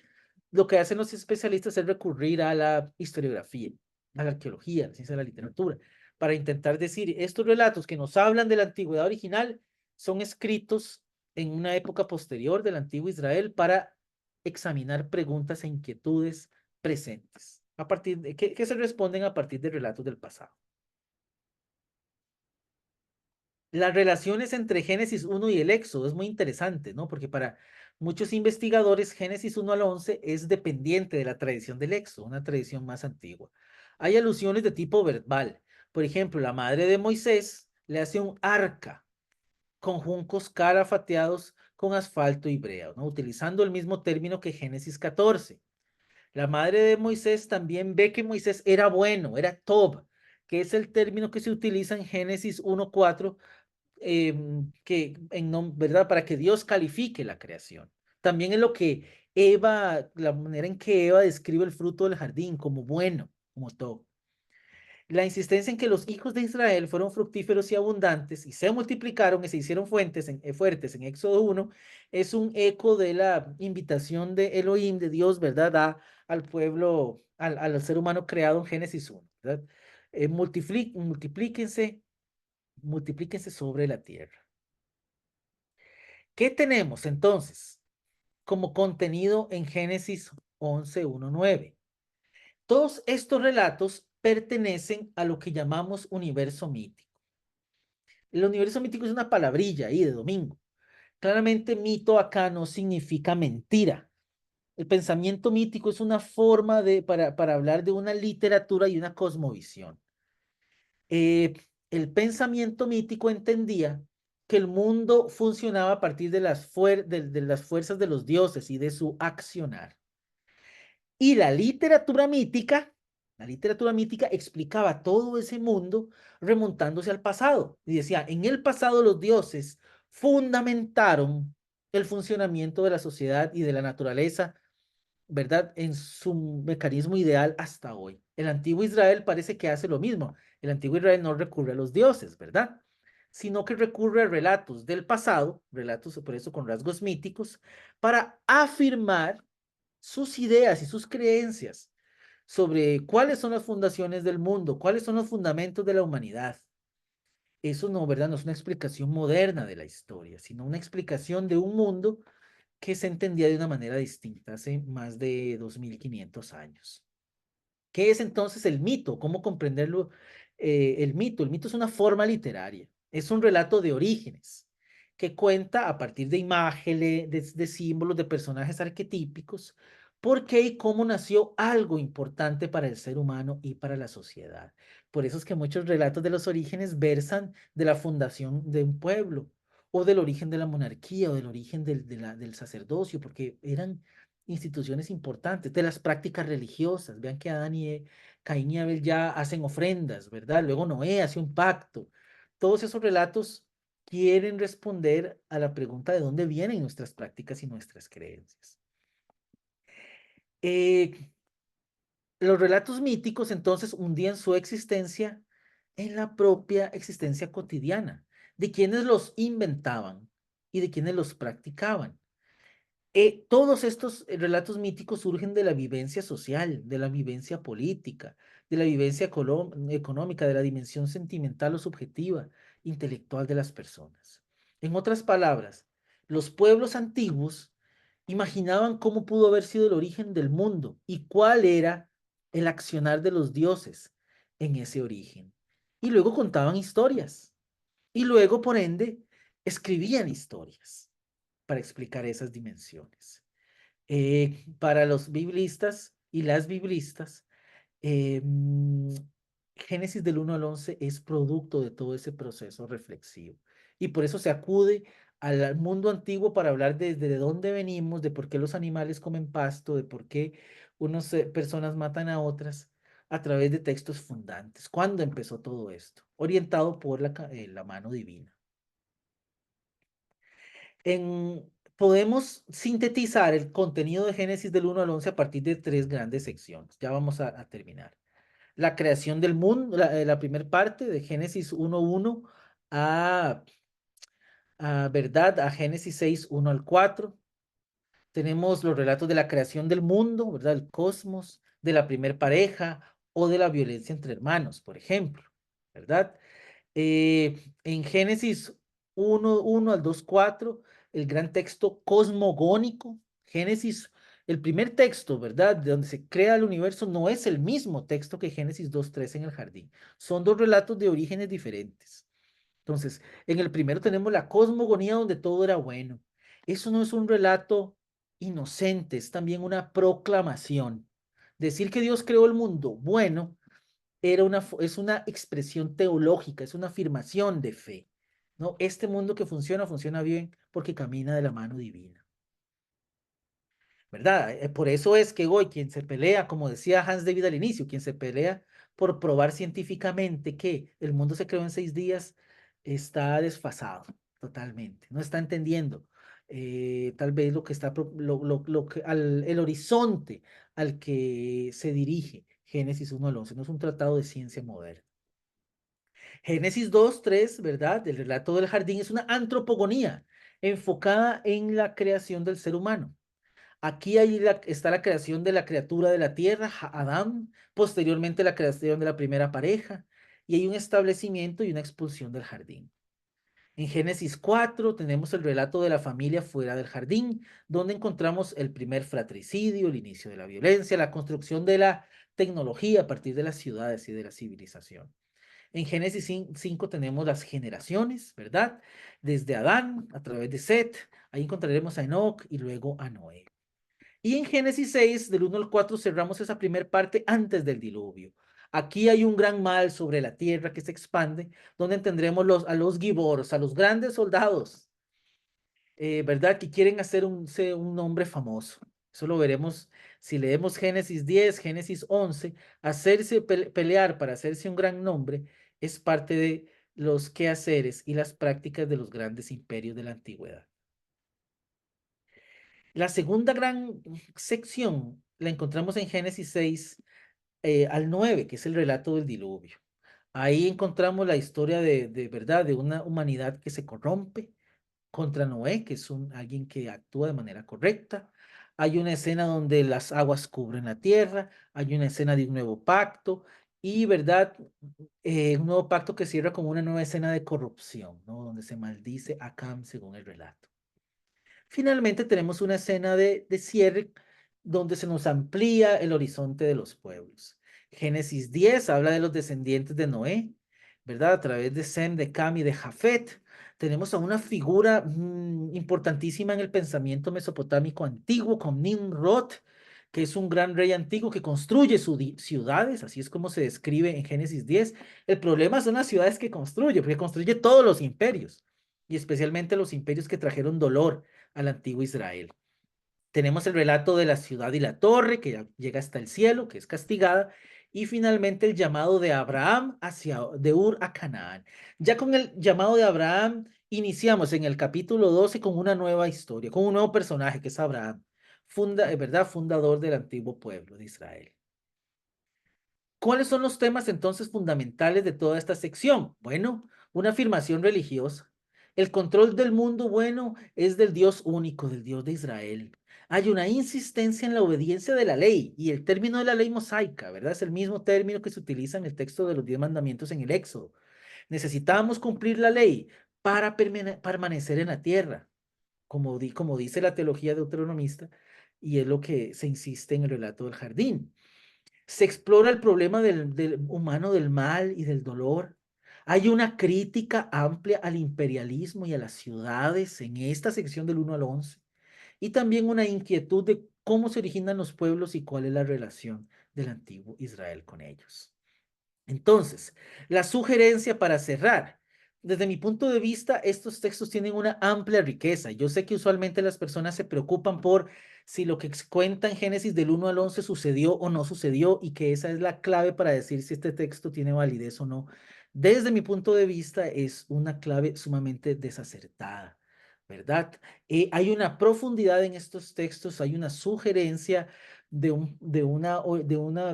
lo que hacen los especialistas es recurrir a la historiografía, a la arqueología, a la ciencia de la literatura, para intentar decir, estos relatos que nos hablan de la antigüedad original son escritos en una época posterior del antiguo Israel para examinar preguntas e inquietudes presentes, a partir de que se responden a partir de relatos del pasado. Las relaciones entre Génesis 1 y el Éxodo es muy interesante, ¿no? Porque para muchos investigadores, Génesis 1 al 11 es dependiente de la tradición del Éxodo, una tradición más antigua. Hay alusiones de tipo verbal. Por ejemplo, la madre de Moisés le hace un arca con juncos carafateados con asfalto y brea, ¿no? Utilizando el mismo término que Génesis 14. La madre de Moisés también ve que Moisés era bueno, era Tob, que es el término que se utiliza en Génesis 1:4 ¿verdad? Para que Dios califique la creación. También es lo que la manera en que Eva describe el fruto del jardín como bueno, como todo. La insistencia en que los hijos de Israel fueron fructíferos y abundantes y se multiplicaron y se hicieron fuertes en Éxodo 1 es un eco de la invitación de Elohim, de Dios, ¿verdad? Al pueblo, al ser humano creado en Génesis 1, ¿verdad? Multiplíquense, multiplíquense sobre la tierra. ¿Qué tenemos entonces como contenido en Génesis 11:1-9? Todos estos relatos pertenecen a lo que llamamos universo mítico. El universo mítico es una palabrilla ahí de domingo. Claramente mito acá no significa mentira. El pensamiento mítico es una forma para hablar de una literatura y una cosmovisión. Eh, el pensamiento mítico entendía que el mundo funcionaba a partir de de las fuerzas de los dioses y de su accionar. Y la literatura mítica explicaba todo ese mundo remontándose al pasado. Y decía, en el pasado los dioses fundamentaron el funcionamiento de la sociedad y de la naturaleza, ¿verdad? En su mecanismo ideal hasta hoy. El antiguo Israel parece que hace lo mismo. El antiguo Israel no recurre a los dioses, ¿verdad? Sino que recurre a relatos del pasado, relatos por eso con rasgos míticos, para afirmar sus ideas y sus creencias sobre cuáles son las fundaciones del mundo, cuáles son los fundamentos de la humanidad. Eso no, ¿verdad? No es una explicación moderna de la historia, sino una explicación de un mundo que se entendía de una manera distinta hace más de 2500 años. ¿Qué es entonces el mito? ¿Cómo comprenderlo? El mito. El mito es una forma literaria. Es un relato de orígenes que cuenta a partir de imágenes, de símbolos, de personajes arquetípicos, por qué y cómo nació algo importante para el ser humano y para la sociedad. Por eso es que muchos relatos de los orígenes versan de la fundación de un pueblo o del origen de la monarquía o del origen del sacerdocio, porque eran instituciones importantes, de las prácticas religiosas. Vean que Caín y Abel ya hacen ofrendas, ¿verdad? Luego Noé hace un pacto. Todos esos relatos quieren responder a la pregunta de dónde vienen nuestras prácticas y nuestras creencias. Eh, los relatos míticos entonces hundían su existencia en la propia existencia cotidiana, de quienes los inventaban y de quienes los practicaban. Todos estos relatos míticos surgen de la vivencia social, de la vivencia política, de la vivencia económica, de la dimensión sentimental o subjetiva, intelectual de las personas. En otras palabras, los pueblos antiguos imaginaban cómo pudo haber sido el origen del mundo y cuál era el accionar de los dioses en ese origen. Y luego contaban historias. Y luego, por ende, escribían historias para explicar esas dimensiones. Para los biblistas y las biblistas, eh, mm, Génesis del 1 al 11 es producto de todo ese proceso reflexivo. Y por eso se acude al mundo antiguo para hablar desde de dónde venimos, de por qué los animales comen pasto, de por qué unas personas matan a otras a través de textos fundantes. ¿Cuándo empezó todo esto? Orientado por la mano divina. Podemos sintetizar el contenido de Génesis del 1 al 11 a partir de tres grandes secciones. Ya vamos a terminar. La creación del mundo, la primera parte de Génesis 1:1 a, ¿verdad? A Génesis 6:1 al 4. Tenemos los relatos de la creación del mundo, ¿verdad? El cosmos, de la primer pareja o de la violencia entre hermanos, por ejemplo, ¿verdad? En Génesis 1 al 2:4, el gran texto cosmogónico. Génesis, el primer texto, ¿verdad? De donde se crea el universo, no es el mismo texto que Génesis 2:3 en el jardín. Son dos relatos de orígenes diferentes. Entonces, en el primero tenemos la cosmogonía donde todo era bueno. Eso no es un relato inocente, es también una proclamación. Decir que Dios creó el mundo bueno es una expresión teológica, es una afirmación de fe, ¿no? Este mundo que funciona, funciona bien porque camina de la mano divina, ¿verdad? Por eso es que hoy quien se pelea, como decía Hans David al inicio, quien se pelea por probar científicamente que el mundo se creó en 6 días, está desfasado totalmente, no está entendiendo tal vez lo que está, el horizonte al que se dirige Génesis 1 al 11, no es un tratado de ciencia moderna. Génesis 2:3, ¿verdad? El relato del jardín es una antropogonía enfocada en la creación del ser humano. Aquí está la creación de la criatura de la tierra, Adán, posteriormente la creación de la primera pareja, y hay un establecimiento y una expulsión del jardín. En Génesis 4 tenemos el relato de la familia fuera del jardín, donde encontramos el primer fratricidio, el inicio de la violencia, la construcción de la tecnología a partir de las ciudades y de la civilización. En Génesis 5 tenemos las generaciones, ¿verdad? Desde Adán a través de Set, ahí encontraremos a Enoc y luego a Noé. Y en Génesis 6, del 1 al 4, cerramos esa primera parte antes del diluvio. Aquí hay un gran mal sobre la tierra que se expande, donde tendremos a los giboros, a los grandes soldados, ¿verdad? Que quieren hacer un nombre famoso. Eso lo veremos si leemos Génesis 10, Génesis 11. Hacerse pelear para hacerse un gran nombre es parte de los quehaceres y las prácticas de los grandes imperios de la antigüedad. La segunda gran sección la encontramos en Génesis 6 al 9, que es el relato del diluvio. Ahí encontramos la historia verdad, de una humanidad que se corrompe contra Noé, que es alguien que actúa de manera correcta. Hay una escena donde las aguas cubren la tierra, hay una escena de un nuevo pacto y, ¿verdad? Un nuevo pacto que cierra con una nueva escena de corrupción, ¿no? Donde se maldice a Cam según el relato. Finalmente tenemos una escena de cierre donde se nos amplía el horizonte de los pueblos. Génesis 10 habla de los descendientes de Noé, ¿verdad? A través de Sem, de Cam y de Jafet. Tenemos a una figura importantísima en el pensamiento mesopotámico antiguo, con Nimrod, que es un gran rey antiguo que construye ciudades, así es como se describe en Génesis 10. El problema son las ciudades que construye, porque construye todos los imperios, y especialmente los imperios que trajeron dolor al antiguo Israel. Tenemos el relato de la ciudad y la torre que llega hasta el cielo, que es castigada, y finalmente el llamado de Abraham de Ur a Canaán. Ya con el llamado de Abraham iniciamos en el capítulo 12 con una nueva historia, con un nuevo personaje que es Abraham, ¿verdad? Fundador del antiguo pueblo de Israel. ¿Cuáles son los temas entonces fundamentales de toda esta sección? Bueno, una afirmación religiosa. El control del mundo bueno es del Dios único, del Dios de Israel. Hay una insistencia en la obediencia de la ley y el término de la ley mosaica, ¿verdad? Es el mismo término que se utiliza en el texto de los 10 mandamientos en el Éxodo. Necesitamos cumplir la ley para permanecer en la tierra, como dice la teología deuteronomista, y es lo que se insiste en el relato del jardín. Se explora el problema del humano del mal y del dolor. Hay una crítica amplia al imperialismo y a las ciudades en esta sección del 1 al 11. Y también una inquietud de cómo se originan los pueblos y cuál es la relación del antiguo Israel con ellos. Entonces, la sugerencia para cerrar. Desde mi punto de vista, estos textos tienen una amplia riqueza. Yo sé que usualmente las personas se preocupan por si lo que cuenta en Génesis del 1 al 11 sucedió o no sucedió y que esa es la clave para decir si este texto tiene validez o no. Desde mi punto de vista, es una clave sumamente desacertada, ¿verdad? Hay una profundidad en estos textos, hay una sugerencia de una,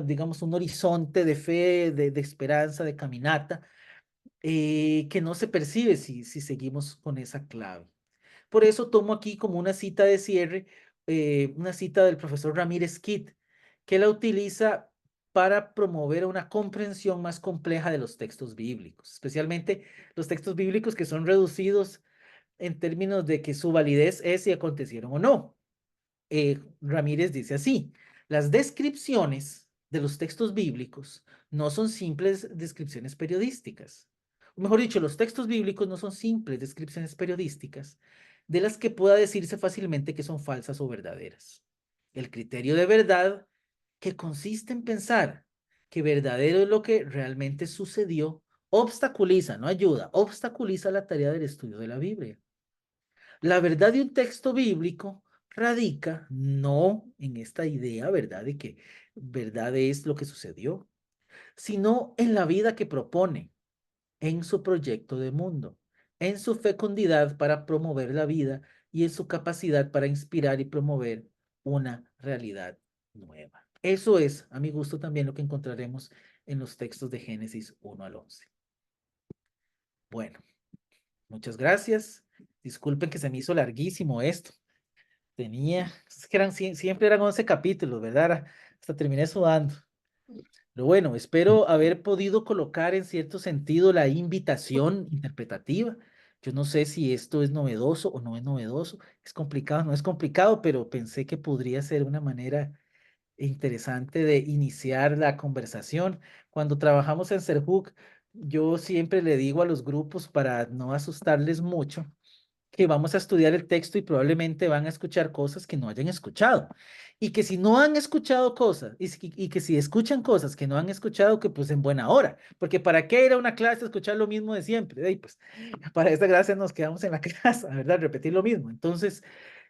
digamos, un horizonte de fe, de esperanza, de caminata, que no se percibe si seguimos con esa clave. Por eso tomo aquí como una cita de cierre, una cita del profesor Ramírez Kidd, que la utiliza para promover una comprensión más compleja de los textos bíblicos, especialmente los textos bíblicos que son reducidos en términos de que su validez es si acontecieron o no. Ramírez dice así: las descripciones de los textos bíblicos no son simples descripciones periodísticas. O mejor dicho, los textos bíblicos no son simples descripciones periodísticas de las que pueda decirse fácilmente que son falsas o verdaderas. El criterio de verdad, que consiste en pensar que verdadero es lo que realmente sucedió, obstaculiza, no ayuda, obstaculiza la tarea del estudio de la Biblia. La verdad de un texto bíblico radica no en esta idea, ¿verdad? De que verdad es lo que sucedió, sino en la vida que propone, en su proyecto de mundo, en su fecundidad para promover la vida y en su capacidad para inspirar y promover una realidad nueva. Eso es, a mi gusto, también lo que encontraremos en los textos de Génesis 1 al 11. Bueno, muchas gracias. Disculpen que se me hizo larguísimo esto. Es que siempre eran 11 capítulos, ¿verdad? Hasta terminé sudando. Pero bueno, espero haber podido colocar en cierto sentido la invitación interpretativa. Yo no sé si esto es novedoso o no es novedoso. Es complicado, no es complicado, pero pensé que podría ser una manera interesante de iniciar la conversación. Cuando trabajamos en Serhook, yo siempre le digo a los grupos para no asustarles mucho que vamos a estudiar el texto y probablemente van a escuchar cosas que no hayan escuchado. Y que si no han escuchado cosas, y que si escuchan cosas que no han escuchado, que pues en buena hora. Porque ¿para qué ir a una clase a escuchar lo mismo de siempre? Ey, pues para esta clase nos quedamos en la casa, ¿verdad? Repetir lo mismo. Entonces,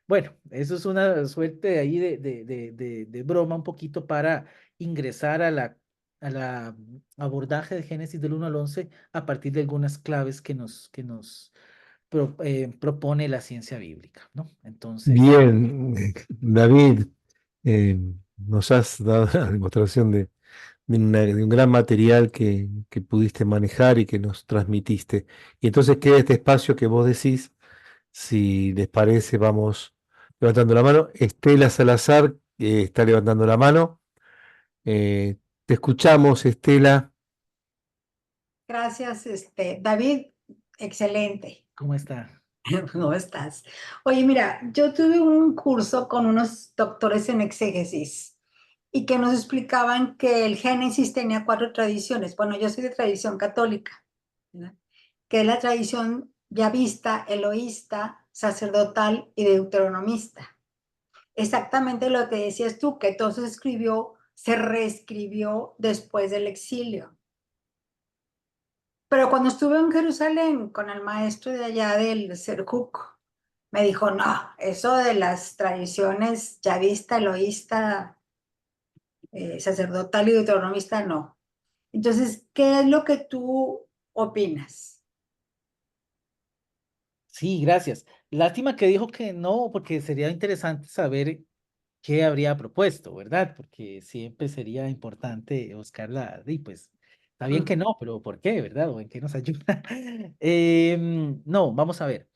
bueno, eso es una suerte ahí de broma un poquito para ingresar a la abordaje de Génesis del 1 al 11 a partir de algunas claves que nos propone la ciencia bíblica, ¿no? Entonces, Bien, David, nos has dado la demostración de un gran material que pudiste manejar y que nos transmitiste. Y entonces queda este espacio que vos decís, si les parece, vamos levantando la mano. Estela Salazar está levantando la mano. Te escuchamos, Estela. Gracias, David, excelente. ¿cómo está? ¿Cómo estás? Oye, mira, yo tuve un curso con unos doctores en exégesis y que nos explicaban que el Génesis tenía cuatro tradiciones. Bueno, yo soy de tradición católica, ¿verdad? Que es la tradición yavista, eloísta, sacerdotal y deuteronomista. Exactamente lo que decías tú, que todo se escribió, se reescribió después del exilio. Pero cuando estuve en Jerusalén con el maestro de allá del Serjuk, me dijo, no, eso de las tradiciones yavista, eloísta, sacerdotal y deuteronomista, no. Entonces, ¿qué es lo que tú opinas? Sí, gracias. Lástima que dijo que no, porque sería interesante saber qué habría propuesto, ¿verdad? Porque siempre sería importante buscarla, y pues está bien que Mm. no, pero ¿por qué, verdad? ¿O en qué nos ayuda? No, vamos a ver.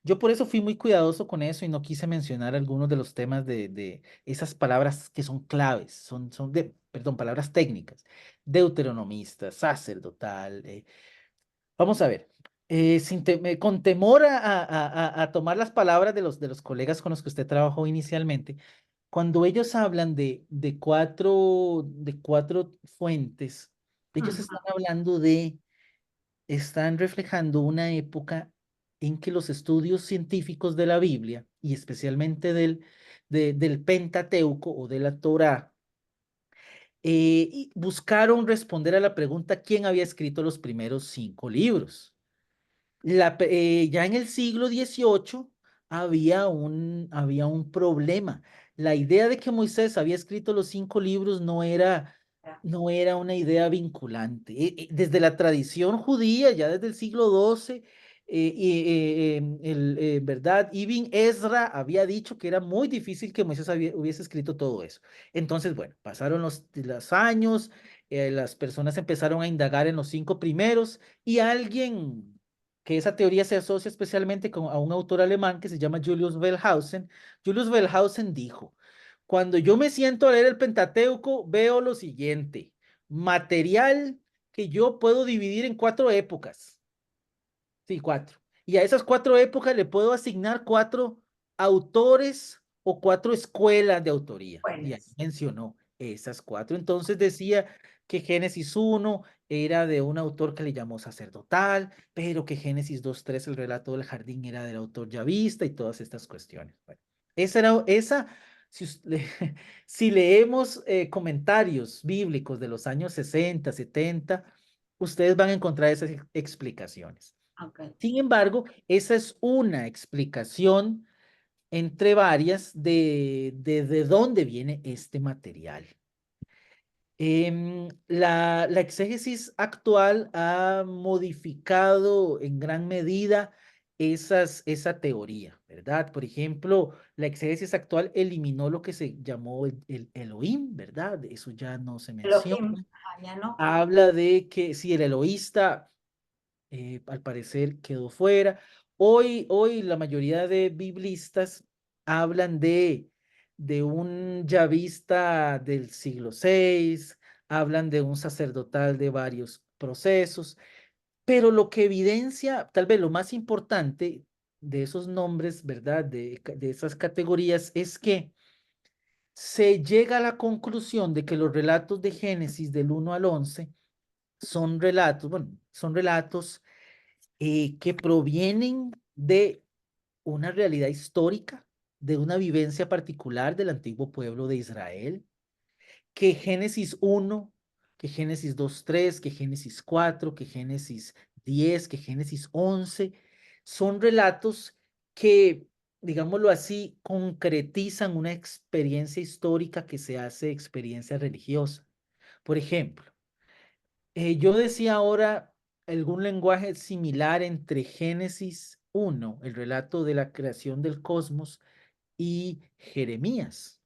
Yo por eso fui muy cuidadoso con eso y no quise mencionar algunos de los temas de esas palabras que son claves, perdón, palabras técnicas, deuteronomista, sacerdotal. Vamos a ver. Con temor a tomar las palabras de los colegas con los que usted trabajó inicialmente, cuando ellos hablan de cuatro fuentes, ellos Ujú. están reflejando una época en que los estudios científicos de la Biblia, y especialmente del Pentateuco o de la Torá, y buscaron responder a la pregunta quién había escrito los primeros 5 libros. Ya en el siglo XVIII había un problema. La idea de que Moisés había escrito los 5 libros no era una idea vinculante. Desde la tradición judía, ya desde el siglo XII, ¿verdad? Ibn Ezra había dicho que era muy difícil que Moisés hubiese escrito todo eso. Entonces, bueno, pasaron los años, las personas empezaron a indagar en los 5 primeros y alguien que esa teoría se asocia especialmente a un autor alemán que se llama Julius Wellhausen. Julius Wellhausen dijo, cuando yo me siento a leer el Pentateuco, veo lo siguiente, material que yo puedo dividir en 4 épocas. Sí, 4. Y a esas 4 épocas le puedo asignar 4 autores o 4 escuelas de autoría. Y ahí Buenas. mencionó esas 4. Entonces decía que Génesis 1 era de un autor que le llamó sacerdotal, pero que Génesis 2:3, el relato del jardín, era del autor yavista y todas estas cuestiones. Bueno, si, si leemos comentarios bíblicos de los años 60, 70, ustedes van a encontrar esas explicaciones. Ok. Sin embargo, esa es una explicación entre varias de dónde viene este material. La exégesis actual ha modificado en gran medida esa teoría, ¿verdad? Por ejemplo, la exégesis actual eliminó lo que se llamó el Elohim, ¿verdad? Eso ya no se menciona. Elohim, ya no. Habla de que si el eloísta al parecer quedó fuera. Hoy la mayoría de biblistas hablan de un yavista del siglo VI, hablan de un sacerdotal de varios procesos, pero lo que evidencia, tal vez lo más importante de esos nombres, ¿verdad? De esas categorías, es que se llega a la conclusión de que los relatos de Génesis del 1 al 11 son relatos que provienen de una realidad histórica de una vivencia particular del antiguo pueblo de Israel, que Génesis 1, que Génesis 2:3, que Génesis 4, que Génesis 10, que Génesis 11, son relatos que, digámoslo así, concretizan una experiencia histórica que se hace experiencia religiosa. Por ejemplo, yo decía ahora algún lenguaje similar entre Génesis 1, el relato de la creación del cosmos, y Jeremías.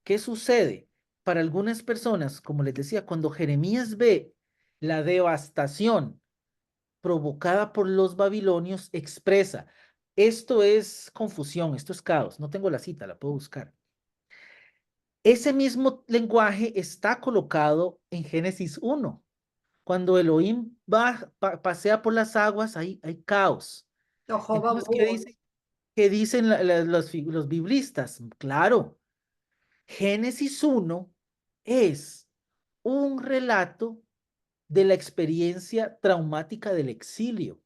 ¿Qué sucede? Para algunas personas, como les decía, cuando Jeremías ve la devastación provocada por los babilonios, expresa, esto es confusión, esto es caos, no tengo la cita, la puedo buscar. Ese mismo lenguaje está colocado en Génesis 1. Cuando Elohim pasea por las aguas, hay caos. Entonces, Tohubohu. qué dicen los biblistas? Claro, Génesis 1 es un relato de la experiencia traumática del exilio.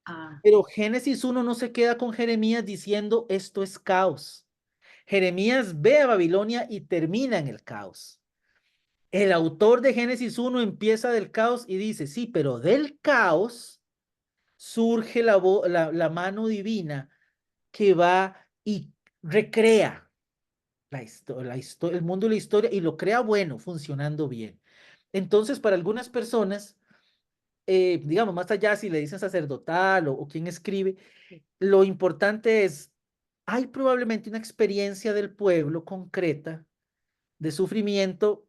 Ah, Pero Génesis 1 no se queda con Jeremías diciendo esto es caos. Jeremías ve a Babilonia y termina en el caos. El autor de Génesis 1 empieza del caos y dice, sí, pero del caos surge la mano divina que va y recrea el mundo y la historia y lo crea bueno, funcionando bien. Entonces, para algunas personas, digamos, más allá si le dicen sacerdotal o quien escribe, lo importante es, hay probablemente una experiencia del pueblo concreta de sufrimiento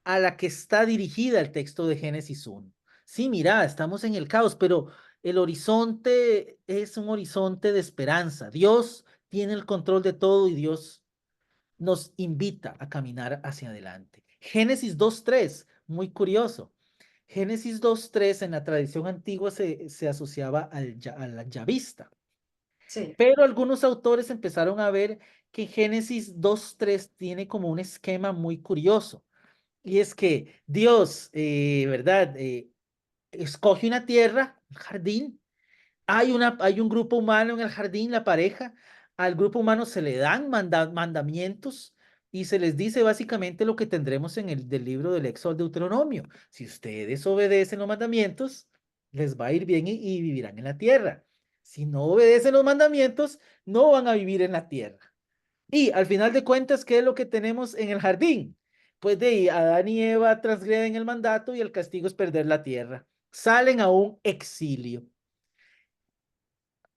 a la que está dirigida el texto de Génesis 1. Sí, mira, estamos en el caos, pero el horizonte es un horizonte de esperanza. Dios tiene el control de todo y Dios nos invita a caminar hacia adelante. Génesis 2:3, muy curioso. Génesis 2:3 en la tradición antigua se asociaba al yavista, sí. pero algunos autores empezaron a ver que Génesis 2:3 tiene como un esquema muy curioso. Y es que Dios, ¿verdad? Escoge una tierra, un jardín. Hay un grupo humano en el jardín, la pareja. Al grupo humano se le dan mandamientos y se les dice básicamente lo que tendremos en el del libro del Éxodo Deuteronomio. Si ustedes obedecen los mandamientos, les va a ir bien y vivirán en la tierra. Si no obedecen los mandamientos, no van a vivir en la tierra. Y al final de cuentas, ¿qué es lo que tenemos en el jardín? Pues de ahí, Adán y Eva transgreden el mandato y el castigo es perder la tierra. Salen a un exilio.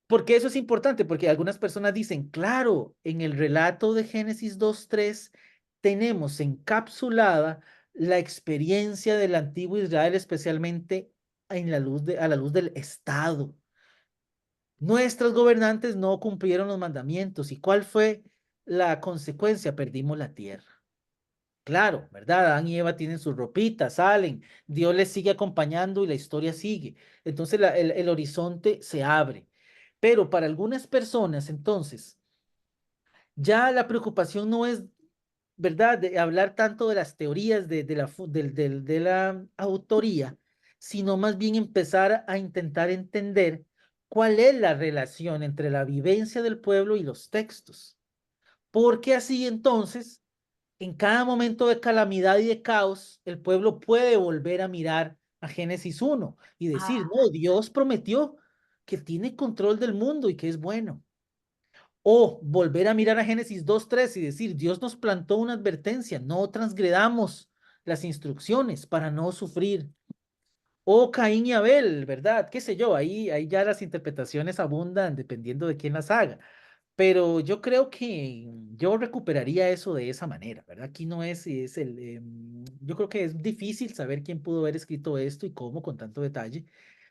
¿Por qué eso es importante? Porque algunas personas dicen, claro, en el relato de Génesis 2:3 tenemos encapsulada la experiencia del antiguo Israel, especialmente a la luz del Estado. Nuestros gobernantes no cumplieron los mandamientos. ¿Y cuál fue la consecuencia? Perdimos la tierra. Claro, ¿verdad? Adán y Eva tienen sus ropitas, salen, Dios les sigue acompañando y la historia sigue. Entonces el horizonte se abre. Pero para algunas personas, entonces, ya la preocupación no es, ¿verdad?, de hablar tanto de las teorías de la autoría, sino más bien empezar a intentar entender cuál es la relación entre la vivencia del pueblo y los textos. Porque así entonces en cada momento de calamidad y de caos, el pueblo puede volver a mirar a Génesis 1 y decir, Ah, no, Dios prometió que tiene control del mundo y que es bueno. O volver a mirar a Génesis 2:3 y decir, Dios nos plantó una advertencia, no transgredamos las instrucciones para no sufrir. O Caín y Abel, ¿verdad? Qué sé yo, ahí ya las interpretaciones abundan dependiendo de quién las haga. Pero yo creo que yo recuperaría eso de esa manera, ¿verdad? Aquí no yo creo que es difícil saber quién pudo haber escrito esto y cómo con tanto detalle,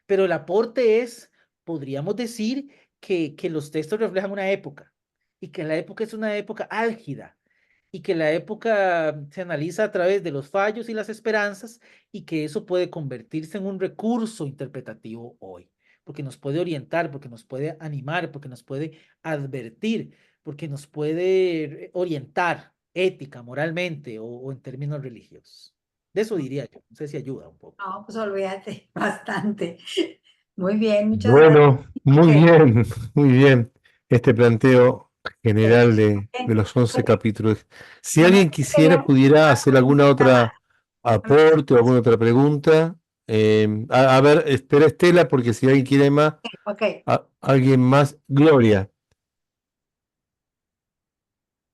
pero el aporte es, podríamos decir que los textos reflejan una época y que la época es una época álgida y que la época se analiza a través de los fallos y las esperanzas y que eso puede convertirse en un recurso interpretativo hoy, porque nos puede orientar, porque nos puede animar, porque nos puede advertir, porque nos puede orientar ética, moralmente o en términos religiosos. De eso diría yo. No sé si ayuda un poco. no, pues olvídate, bastante. Muy bien, muchas gracias. Bueno, muy Jorge. bien, muy bien. Este planteo Eh, general de bien, los 11 pues, capítulos. Si nada más alguien te quisiera, quería pudiera una hacer alguna preguntita. otra aporte o alguna otra pregunta. A ver, espera Estela, porque si alguien quiere más, Ok, alguien más. Gloria.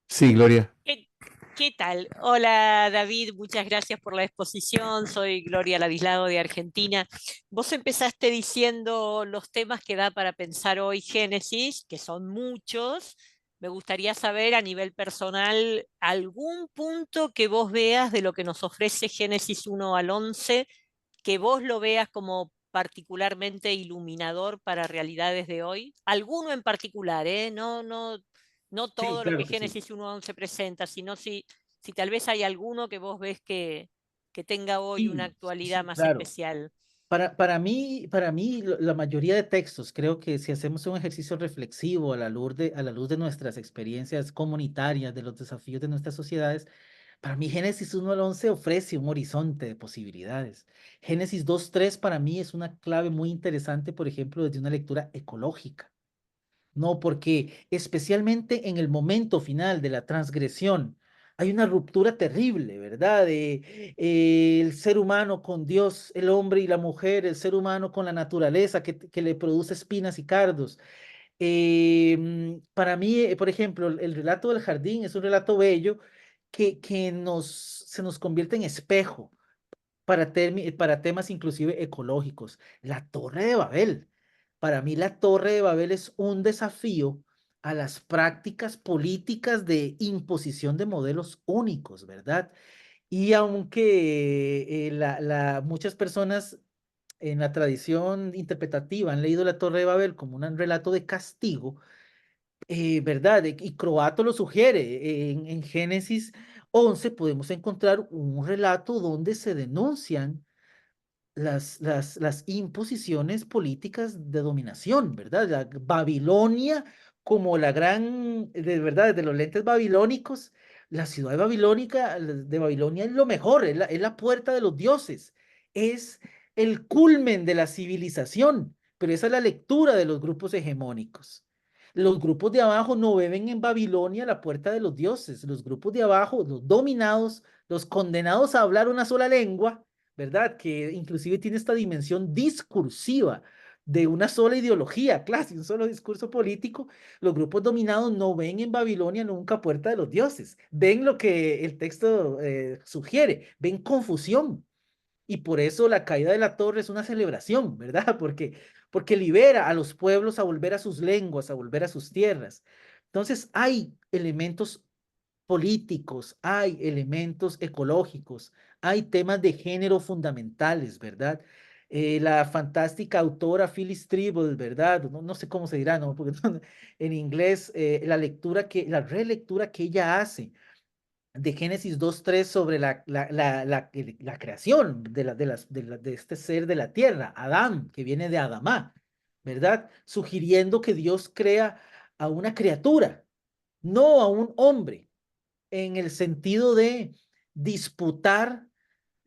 Sí, Gloria. ¿Qué, qué tal? Hola David, muchas gracias por la exposición. Soy Gloria Ladislao de Argentina. Vos empezaste diciendo los temas que da para pensar hoy Génesis, que son muchos. Me gustaría saber a nivel personal algún punto que vos veas de lo que nos ofrece Génesis 1 al 11, que vos lo veas como particularmente iluminador para realidades de hoy. Alguno en particular, ¿eh? No Sí, todo lo que claro que sí. Génesis 1 a 11 presenta, sino si tal vez hay alguno que vos ves que tenga hoy una Sí, actualidad sí, más claro. especial. Para mí, la mayoría de textos, creo que si hacemos un ejercicio reflexivo a la luz de nuestras experiencias comunitarias, de los desafíos de nuestras sociedades, para mí Génesis 1 al 11 ofrece un horizonte de posibilidades. Génesis 2 3 para mí es una clave muy interesante, por ejemplo, desde una lectura ecológica. No, porque especialmente en el momento final de la transgresión hay una ruptura terrible, ¿verdad? El ser humano con Dios, el hombre y la mujer, el ser humano con la naturaleza que le produce espinas y cardos. Para mí, por ejemplo, el relato del jardín es un relato bello se nos convierte en espejo para temas inclusive ecológicos. La Torre de Babel. Para mí la Torre de Babel es un desafío a las prácticas políticas de imposición de modelos únicos, ¿verdad? Y aunque muchas personas en la tradición interpretativa han leído la Torre de Babel como un relato de castigo, ¿verdad? Y Croato lo sugiere. En Génesis 11 podemos encontrar un relato donde se denuncian las imposiciones políticas de dominación, ¿verdad? La Babilonia como la gran, de verdad, desde los lentes babilónicos, la ciudad de Babilonia es lo mejor, es la puerta de los dioses, es el culmen de la civilización, pero esa es la lectura de los grupos hegemónicos. Los grupos de abajo no ven en Babilonia la puerta de los dioses. Los grupos de abajo, los dominados, los condenados a hablar una sola lengua, ¿verdad? Que inclusive tiene esta dimensión discursiva de una sola ideología, clase, un solo discurso político. Los grupos dominados no ven en Babilonia nunca puerta de los dioses, ven lo que el texto sugiere, ven confusión. Y por eso la caída de la torre es una celebración, ¿verdad? Porque libera a los pueblos a volver a sus lenguas, a volver a sus tierras. Entonces hay elementos políticos, hay elementos ecológicos, hay temas de género fundamentales, ¿verdad? La fantástica autora Phyllis Tribble, ¿verdad? No sé cómo se dirá, ¿no? Porque en inglés, la relectura que ella hace de Génesis 2:3 sobre la creación de este ser de la tierra, Adán, que viene de Adamá, ¿verdad? Sugiriendo que Dios crea a una criatura, no a un hombre en el sentido de disputar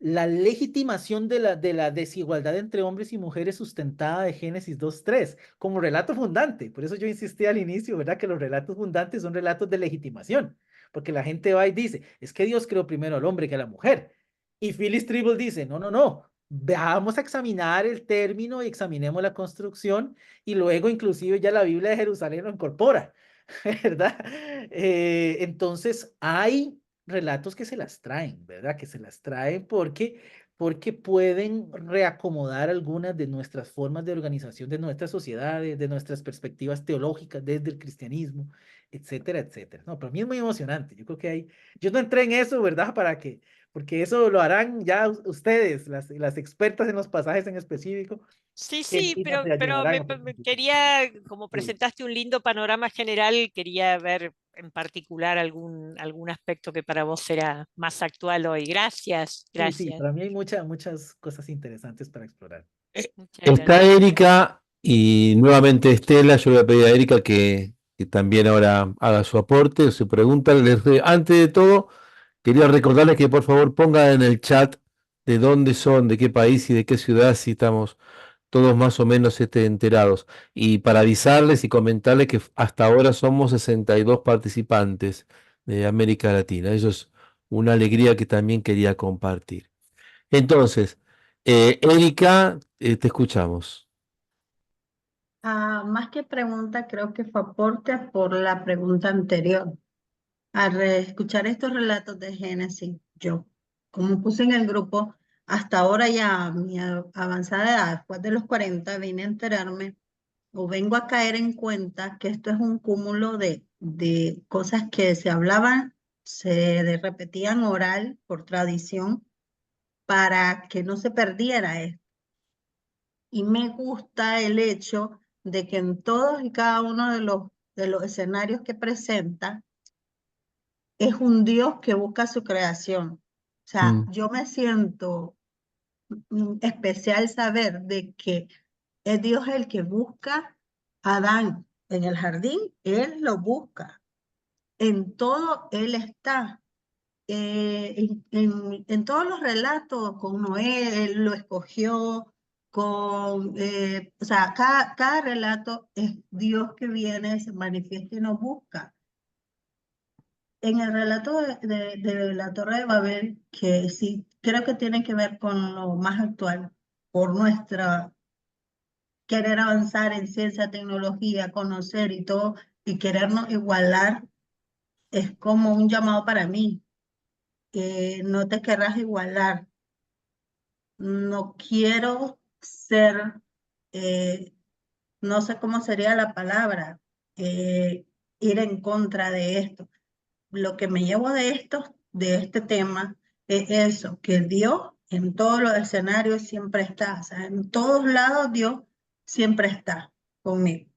la legitimación de la desigualdad entre hombres y mujeres sustentada de Génesis 2:3 como relato fundante. Por eso yo insistí al inicio, ¿verdad? Que los relatos fundantes son relatos de legitimación, porque la gente va y dice, es que Dios creó primero al hombre que a la mujer. Y Phyllis Tribble dice, no, no, no, vamos a examinar el término y examinemos la construcción y luego inclusive ya la Biblia de Jerusalén lo incorpora. ¿Verdad? Entonces, hay relatos que se las traen, ¿verdad? Que se las traen porque pueden reacomodar algunas de nuestras formas de organización de nuestras sociedades, de nuestras perspectivas teológicas desde el cristianismo, etcétera, etcétera. No, para mí es muy emocionante. Yo creo que yo no entré en eso, ¿verdad? Porque eso lo harán ya ustedes, las expertas en los pasajes en específico, Sí, que sí, y nos pero ayudarán a me profundizar. quería, como Sí. presentaste un lindo panorama general, quería ver en particular algún aspecto que para vos será más actual hoy. Gracias, Sí, sí, gracias. para mí hay muchas cosas interesantes para explorar. Muchas Está gracias. Erika y nuevamente Estela. Yo le voy a pedir a Erika que también ahora haga su aporte, su pregunta. Antes de todo, quería recordarles que por favor pongan en el chat de dónde son, de qué país y de qué ciudad, si estamos todos más o menos estén enterados. Y para avisarles y comentarles que hasta ahora somos 62 participantes de América Latina. Eso es una alegría que también quería compartir. Entonces, Erika, te escuchamos. Más que pregunta, creo que fue aporte por la pregunta anterior. Al escuchar estos relatos de Génesis, yo, como puse en el grupo, hasta ahora ya a mi avanzada edad, después de los 40, vine a enterarme o vengo a caer en cuenta que esto es un cúmulo de cosas que se hablaban, repetían oral por tradición para que no se perdiera esto. Y me gusta el hecho de que en todos y cada uno de los escenarios que presenta es un Dios que busca su creación. O sea, Mm. yo me siento especial saber de que es Dios el que busca a Adán en el jardín, Él lo busca. En todo Él está. En todos los relatos con Noé, Él lo escogió, o sea, cada relato es Dios que viene, se manifiesta y nos busca. En el relato de la Torre de Babel, que sí creo que tiene que ver con lo más actual, por nuestra querer avanzar en ciencia, tecnología, conocer y todo, y querernos igualar, es como un llamado para mí, que no te querrás igualar. No quiero ser, eh, no sé cómo sería la palabra, ir en contra de esto. Lo que me llevo de este tema, es eso, que Dios en todos los escenarios siempre está, o sea, en todos lados Dios siempre está conmigo.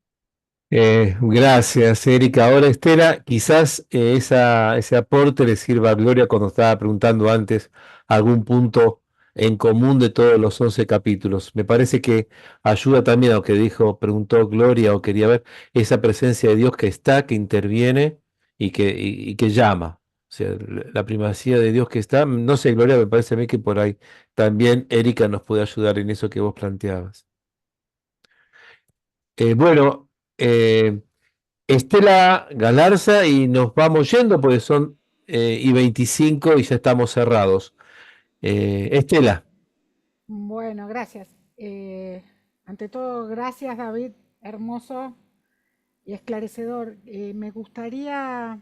Gracias, Erika. Ahora, Estela, quizás ese aporte le sirva a Gloria cuando estaba preguntando antes algún punto en común de todos los 11 capítulos. Me parece que ayuda también a lo que preguntó Gloria o quería ver, esa presencia de Dios que está, que interviene y que llama. O sea, la primacía de Dios que está. No sé, Gloria, me parece a mí que por ahí también Erika nos puede ayudar en eso que vos planteabas. Bueno. Estela Galarza y nos vamos yendo porque son y 25 y ya estamos cerrados. Estela. Bueno, gracias. Ante todo, gracias David, hermoso y esclarecedor. Me gustaría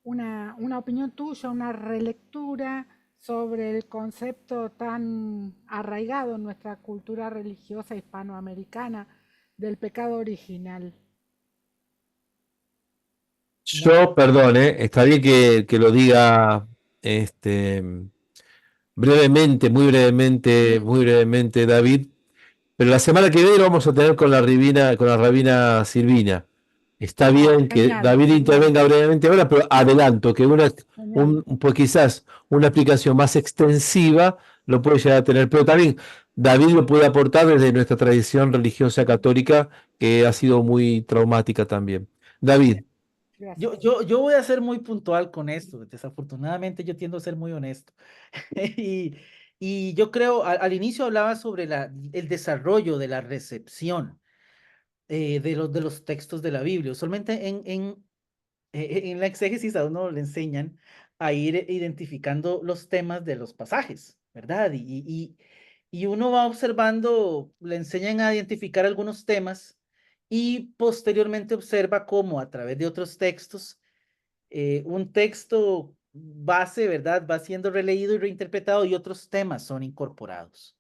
una opinión tuya, una relectura sobre el concepto tan arraigado en nuestra cultura religiosa hispanoamericana del pecado original. Yo, perdón, está bien que lo diga brevemente, muy brevemente, David, pero la semana que viene lo vamos a tener con la rabina Silvina. Está bien que Genial, David genial, intervenga brevemente ahora, pero adelanto que genial. pues quizás una explicación más extensiva lo puede llegar a tener, pero también David lo puede aportar desde nuestra tradición religiosa católica, que ha sido muy traumática también. David. Gracias. Yo voy a ser muy puntual con esto. Desafortunadamente yo tiendo a ser muy honesto. Y, y yo creo, al inicio hablaba sobre el desarrollo de la recepción de los textos de la Biblia. Usualmente en la exégesis a uno le enseñan a ir identificando los temas de los pasajes, ¿verdad? Y uno va observando, le enseñan a identificar algunos temas y posteriormente observa cómo a través de otros textos, un texto base, ¿verdad? Va siendo releído y reinterpretado y otros temas son incorporados.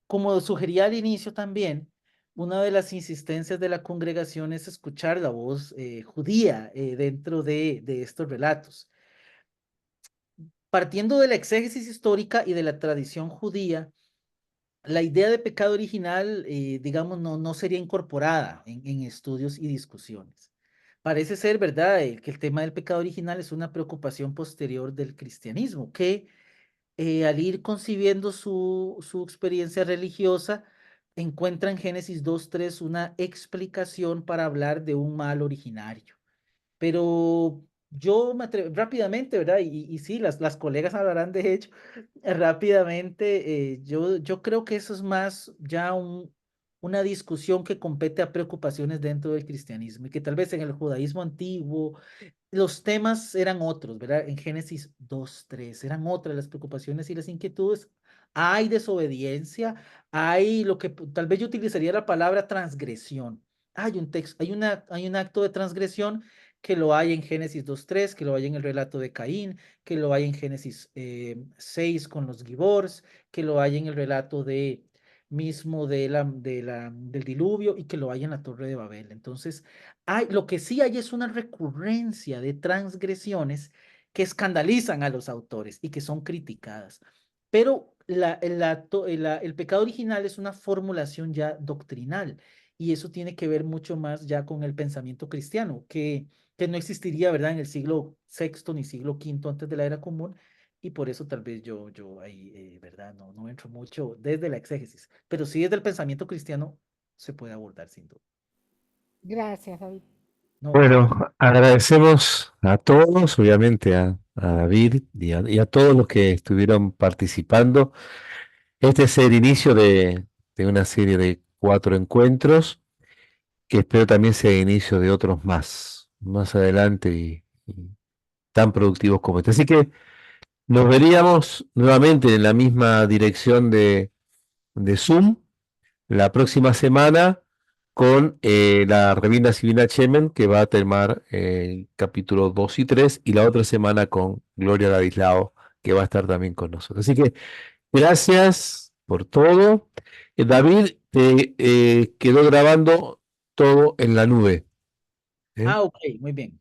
Como sugería al inicio también, una de las insistencias de la congregación es escuchar la voz judía dentro de estos relatos. Partiendo de la exégesis histórica y de la tradición judía, la idea de pecado original, digamos, no sería incorporada en estudios y discusiones. Parece ser, ¿verdad?, que el tema del pecado original es una preocupación posterior del cristianismo, que al ir concibiendo su experiencia religiosa, encuentra en Génesis 2:3 una explicación para hablar de un mal originario. Pero yo me atrevo rápidamente, ¿verdad? Y sí, las colegas hablarán de hecho rápidamente. Yo creo que eso es más ya una discusión que compete a preocupaciones dentro del cristianismo y que tal vez en el judaísmo antiguo los temas eran otros, ¿verdad? En Génesis 2:3 eran otras las preocupaciones y las inquietudes. Hay desobediencia, hay lo que tal vez yo utilizaría la palabra transgresión. Hay un texto, hay un acto de transgresión que lo hay en Génesis 2:3, que lo hay en el relato de Caín, que lo hay en Génesis 6 con los Gibors, que lo hay en el relato mismo del diluvio y que lo hay en la Torre de Babel. Entonces, lo que sí hay es una recurrencia de transgresiones que escandalizan a los autores y que son criticadas. Pero el pecado original es una formulación ya doctrinal y eso tiene que ver mucho más ya con el pensamiento cristiano, que no existiría, ¿verdad?, en el siglo sexto ni siglo quinto antes de la era común, y por eso tal vez yo ahí, ¿verdad?, no entro mucho desde la exégesis, pero sí desde el pensamiento cristiano se puede abordar sin duda. Gracias, David. No, Bueno, agradecemos a todos, obviamente a David y a todos los que estuvieron participando. Este es el inicio de una serie de 4 encuentros que espero también sea el inicio de otros más adelante y tan productivos como este. Así que nos veríamos nuevamente en la misma dirección de Zoom la próxima semana con la Revinda Silvina Chemen, que va a terminar el capítulo 2 y 3, y la otra semana con Gloria Ladislao, que va a estar también con nosotros. Así que gracias por todo. David, te quedó grabando todo en la nube. ¿Eh? ok, muy bien.